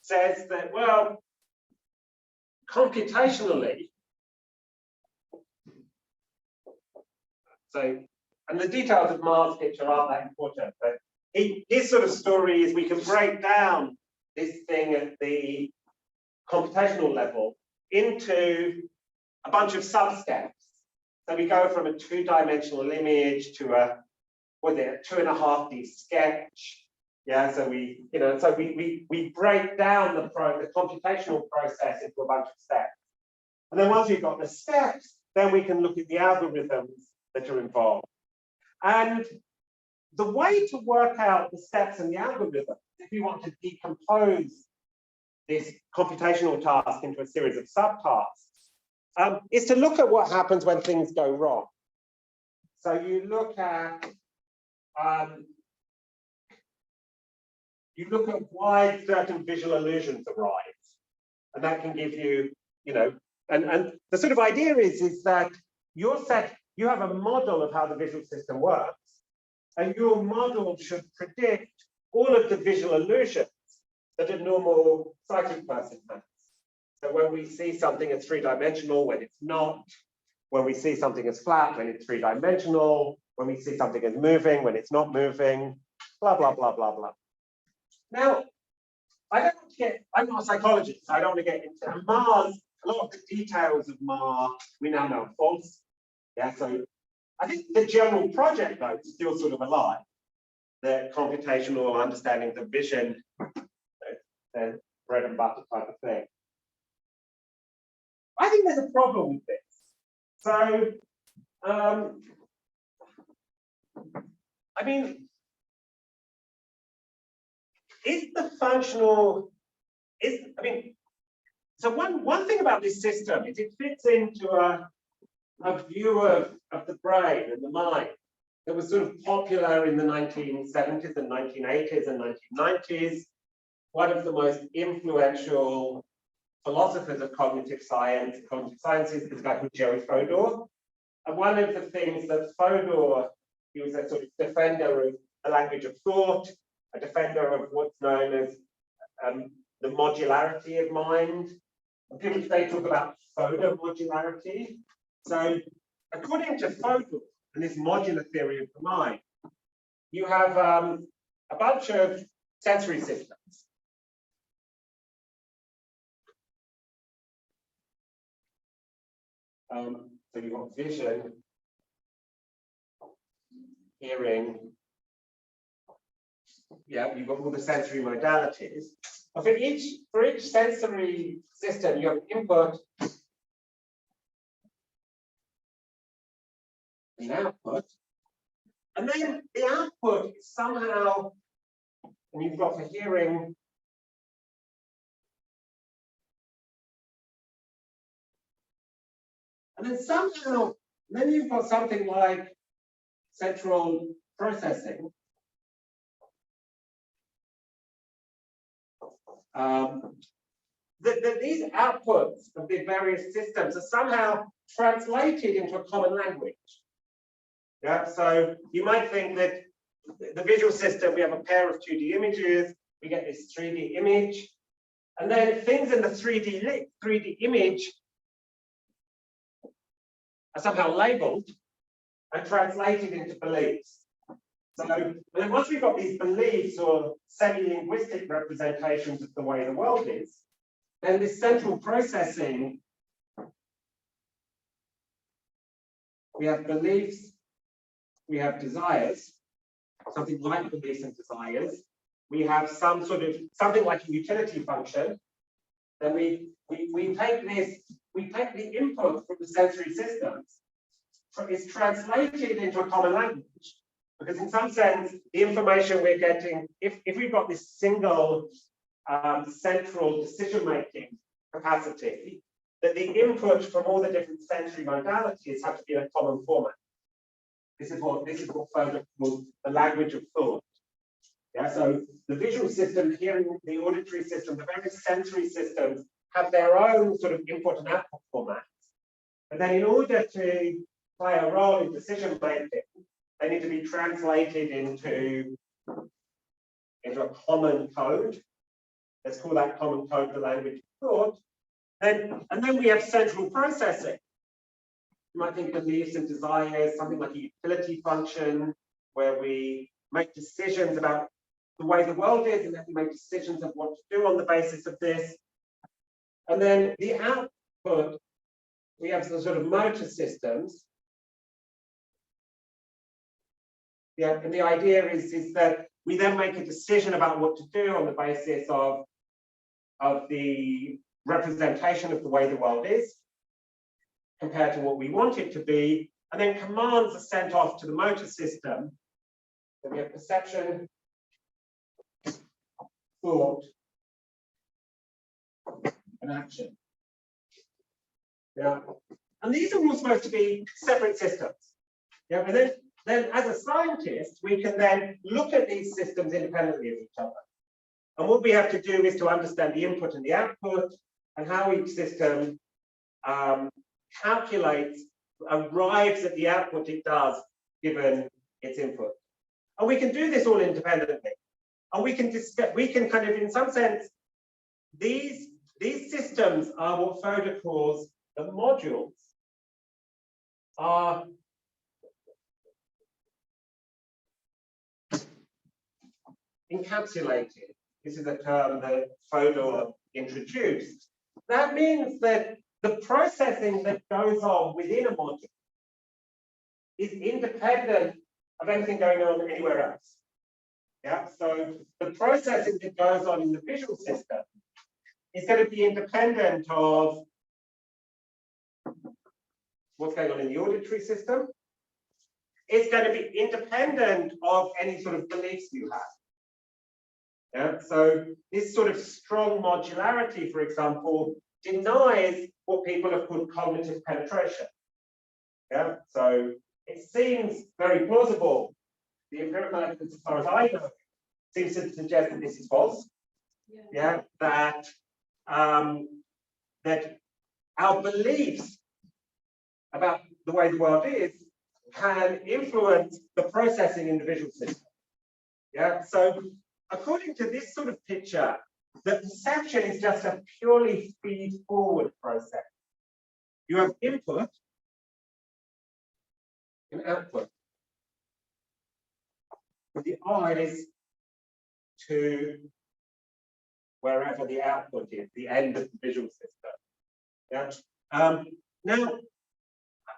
says that, well, computationally, so, and the details of Marr's picture aren't that important, but his sort of story is we can break down this thing at the computational level into a bunch of sub-steps. So we go from a two-dimensional image to a 2.5D sketch. Yeah, so we break down the computational process into a bunch of steps. And then once we've got the steps, then we can look at the algorithms that are involved. And the way to work out the steps and the algorithms, if you want to decompose this computational task into a series of subtasks, is to look at what happens when things go wrong. So you look at why certain visual illusions arise, and that can give you, and the sort of idea is that you have a model of how the visual system works, and your model should predict all of the visual illusions that a normal sighted person has. So when we see something as three-dimensional, when it's not, when we see something as flat, when it's three-dimensional, when we see something as moving, when it's not moving, blah, blah, blah, blah, blah. Now, I'm not a psychologist, so I don't want to get into Marr's, a lot of the details of Marr, we now know are false. Yeah, so I think the general project, though, is still sort of alive. The computational understanding of vision, the bread and butter type of thing. I think there's a problem with this. So, I mean, is the functional, so one thing about this system is it fits into a view of the brain and the mind that was sort of popular in the 1970s and 1980s and 1990s. One of the most influential philosophers of cognitive sciences is a guy called Jerry Fodor. And one of the things that Fodor, he was a sort of defender of the language of thought, a defender of what's known as the modularity of mind. People today talk about photomodularity. So according to Fodor and this modular theory of the mind, you have a bunch of sensory systems. So you've got vision, hearing, yeah, you've got all the sensory modalities. But for each sensory system, you have input and output. And then the output is somehow, and you've got for hearing, and then somehow, then you've got something like central processing. These outputs of the various systems are somehow translated into a common language. Yeah, so you might think that the visual system, we have a pair of 2D images, we get this 3D image, and then things in the 3D image are somehow labeled and translated into beliefs. So, and then once we've got these beliefs or semi-linguistic representations of the way the world is, then this central processing, we have beliefs, we have desires, something like beliefs and desires. We have some sort of, something like a utility function. Then we take the input from the sensory systems, it's translated into a common language. Because in some sense, the information we're getting, if we've got this single central decision-making capacity, that the input from all the different sensory modalities have to be in a common format. This is what Fodor calls the language of thought. Yeah, so the visual system, the hearing, the auditory system, the various sensory systems have their own sort of input and output formats. And then in order to play a role in decision making, they need to be translated into a common code. Let's call that common code the language of thought. And then we have central processing. You might think of beliefs and desires, something like a utility function, where we make decisions about the way the world is, and then we make decisions of what to do on the basis of this. And then the output, we have some sort of motor systems. Yeah, and the idea is that we then make a decision about what to do on the basis of the representation of the way the world is compared to what we want it to be, and then commands are sent off to the motor system. So we have perception, thought, and action. Yeah, and these are all supposed to be separate systems. Yeah, and then as a scientist, we can then look at these systems independently of each other. And what we have to do is to understand the input and the output, and how each system calculates, arrives at the output it does given its input. And we can do this all independently. And we can kind of, in some sense, these systems are what Fodor calls the modules are encapsulated. This is a term that Fodor introduced. That means that the processing that goes on within a module is independent of anything going on anywhere else. Yeah, so the processing that goes on in the visual system is going to be independent of what's going on in the auditory system. It's going to be independent of any sort of beliefs you have. Yeah, so this sort of strong modularity, for example, denies what people have called cognitive penetration. Yeah, so it seems very plausible. The empirical evidence, as far as I know, seems to suggest that this is false. Yeah, that that our beliefs about the way the world is can influence the processing in the visual system. Yeah, so according to this sort of picture, the perception is just a purely feed-forward process. You have input and output. With the eyes to wherever the output is, the end of the visual system. Yeah. Now,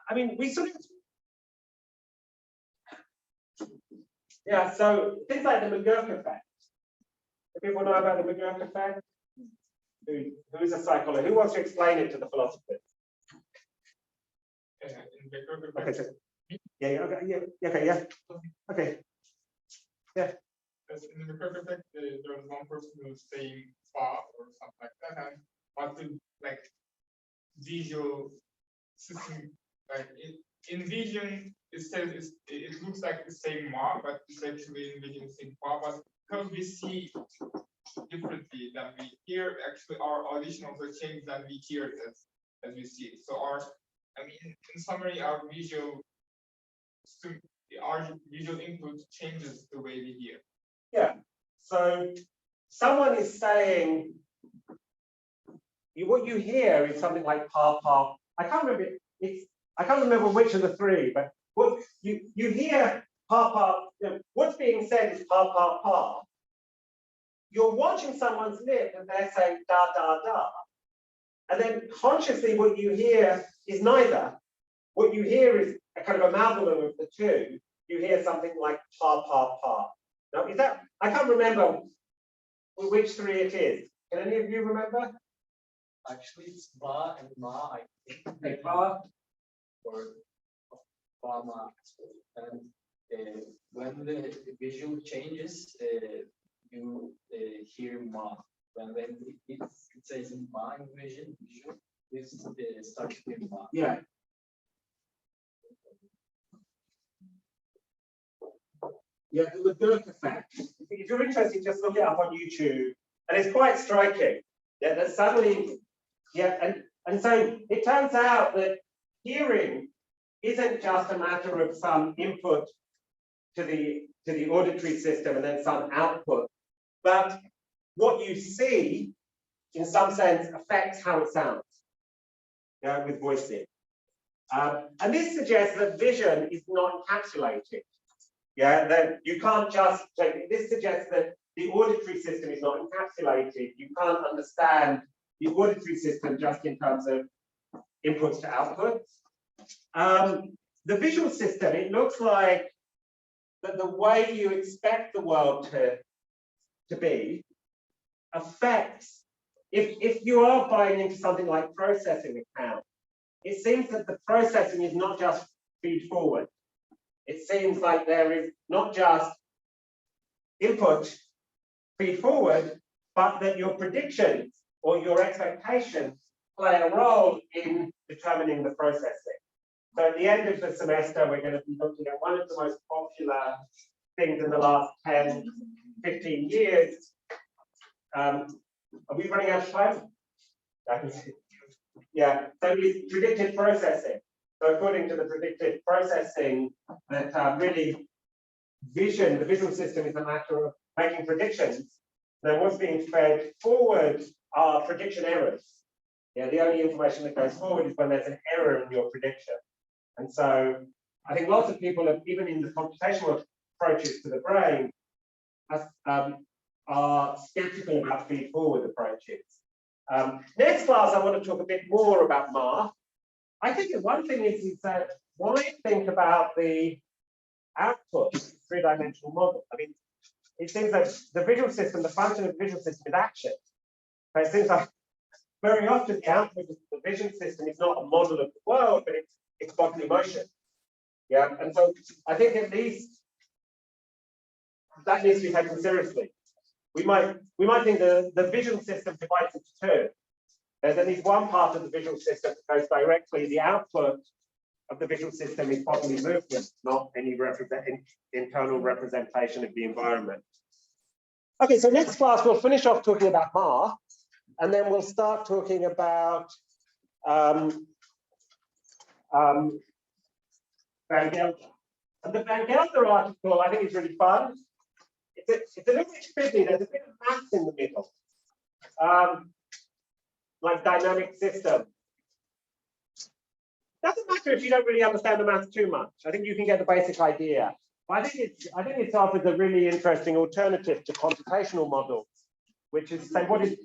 I mean, we sort of, yeah. So things like the McGurk effect. Do people know about the McGurk effect? Who is a psychologist? Who wants to explain it to the philosophers? Okay, so, yeah, okay, yeah, okay, yeah, okay, yeah. In the McGurk effect, there was one person who was saying far or something like that, and what the like visual system, like in vision, it says it looks like the same mark, but it's actually in vision same far, but because we see differently than we hear, actually our audition also changes than we hear it as we see it. So I mean, in summary, our visual input changes the way we hear. Yeah. So someone is saying what you hear is something like pa pa. I can't remember which of the three, but what you hear pa pa. You know, what's being said is pa, pa, pa. You're watching someone's lip and they're saying da, da, da. And then consciously what you hear is neither. What you hear is a kind of amalgam of the two. You hear something like pa, pa, pa. Now, is that, I can't remember which three it is. Can any of you remember? Actually, it's ba and ma, I think. Okay, pa. Or ba, ma. And when the visual changes, you hear ma. When it says ma in visual, it starts with ma. Yeah. Yeah, the Dirk effect. If you're interested, just look it up on YouTube. And it's quite striking. Yeah, that suddenly, yeah, and so it turns out that hearing isn't just a matter of some input to the auditory system and then some output, but what you see, in some sense, affects how it sounds. Yeah, with voicing. And this suggests that vision is not encapsulated. Yeah, that you can't just, this suggests that the auditory system is not encapsulated. You can't understand the auditory system just in terms of inputs to outputs. The visual system, it looks like that the way you expect the world to be affects, if you are buying into something like processing account, it seems that the processing is not just feed forward. It seems like there is not just input feed forward, but that your predictions or your expectations play a role in determining the processing. So at the end of the semester, we're going to be looking at one of the most popular things in the last 10, 15 years. Are we running out of time? Yeah, so it's predictive processing. So according to the predictive processing, that really vision, the visual system is a matter of making predictions. Then what's being fed forward are prediction errors. Yeah, the only information that goes forward is when there's an error in your prediction. And so I think lots of people, even in the computational approaches to the brain, are skeptical about feed forward approaches. Next class, I want to talk a bit more about Marr. I think one thing is that why think about the output three-dimensional model? I mean, it seems that the visual system, the function of the visual system is action. But it seems like very often the output of the vision system is not a model of the world, but it's bodily motion. Yeah, and so I think at least that needs to be taken seriously. We might think the visual system divides into two. There's at least one part of the visual system that goes directly. The output of the visual system is bodily movement, not any internal representation of the environment. Okay, so next class we'll finish off talking about Marr, and then we'll start talking about Van Gelder. And the Van Gelder article, I think, is really fun. It's a little bit tricky. There's a bit of maths in the middle, like dynamic system. Doesn't matter if you don't really understand the maths too much. I think you can get the basic idea. But I think it offers a really interesting alternative to computational models, which is to say what is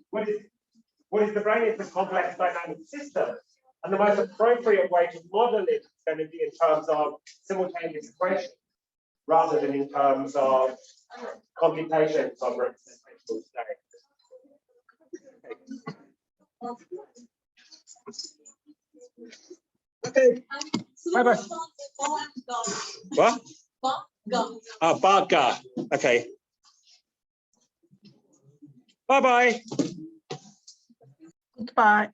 the brain? It's a complex dynamic system, and the most appropriate way to model it is going to be in terms of simultaneous equations, rather than in terms of computations on representational state. Okay. Bye-bye. What? Oh, Barga. Okay. Bye-bye. Goodbye.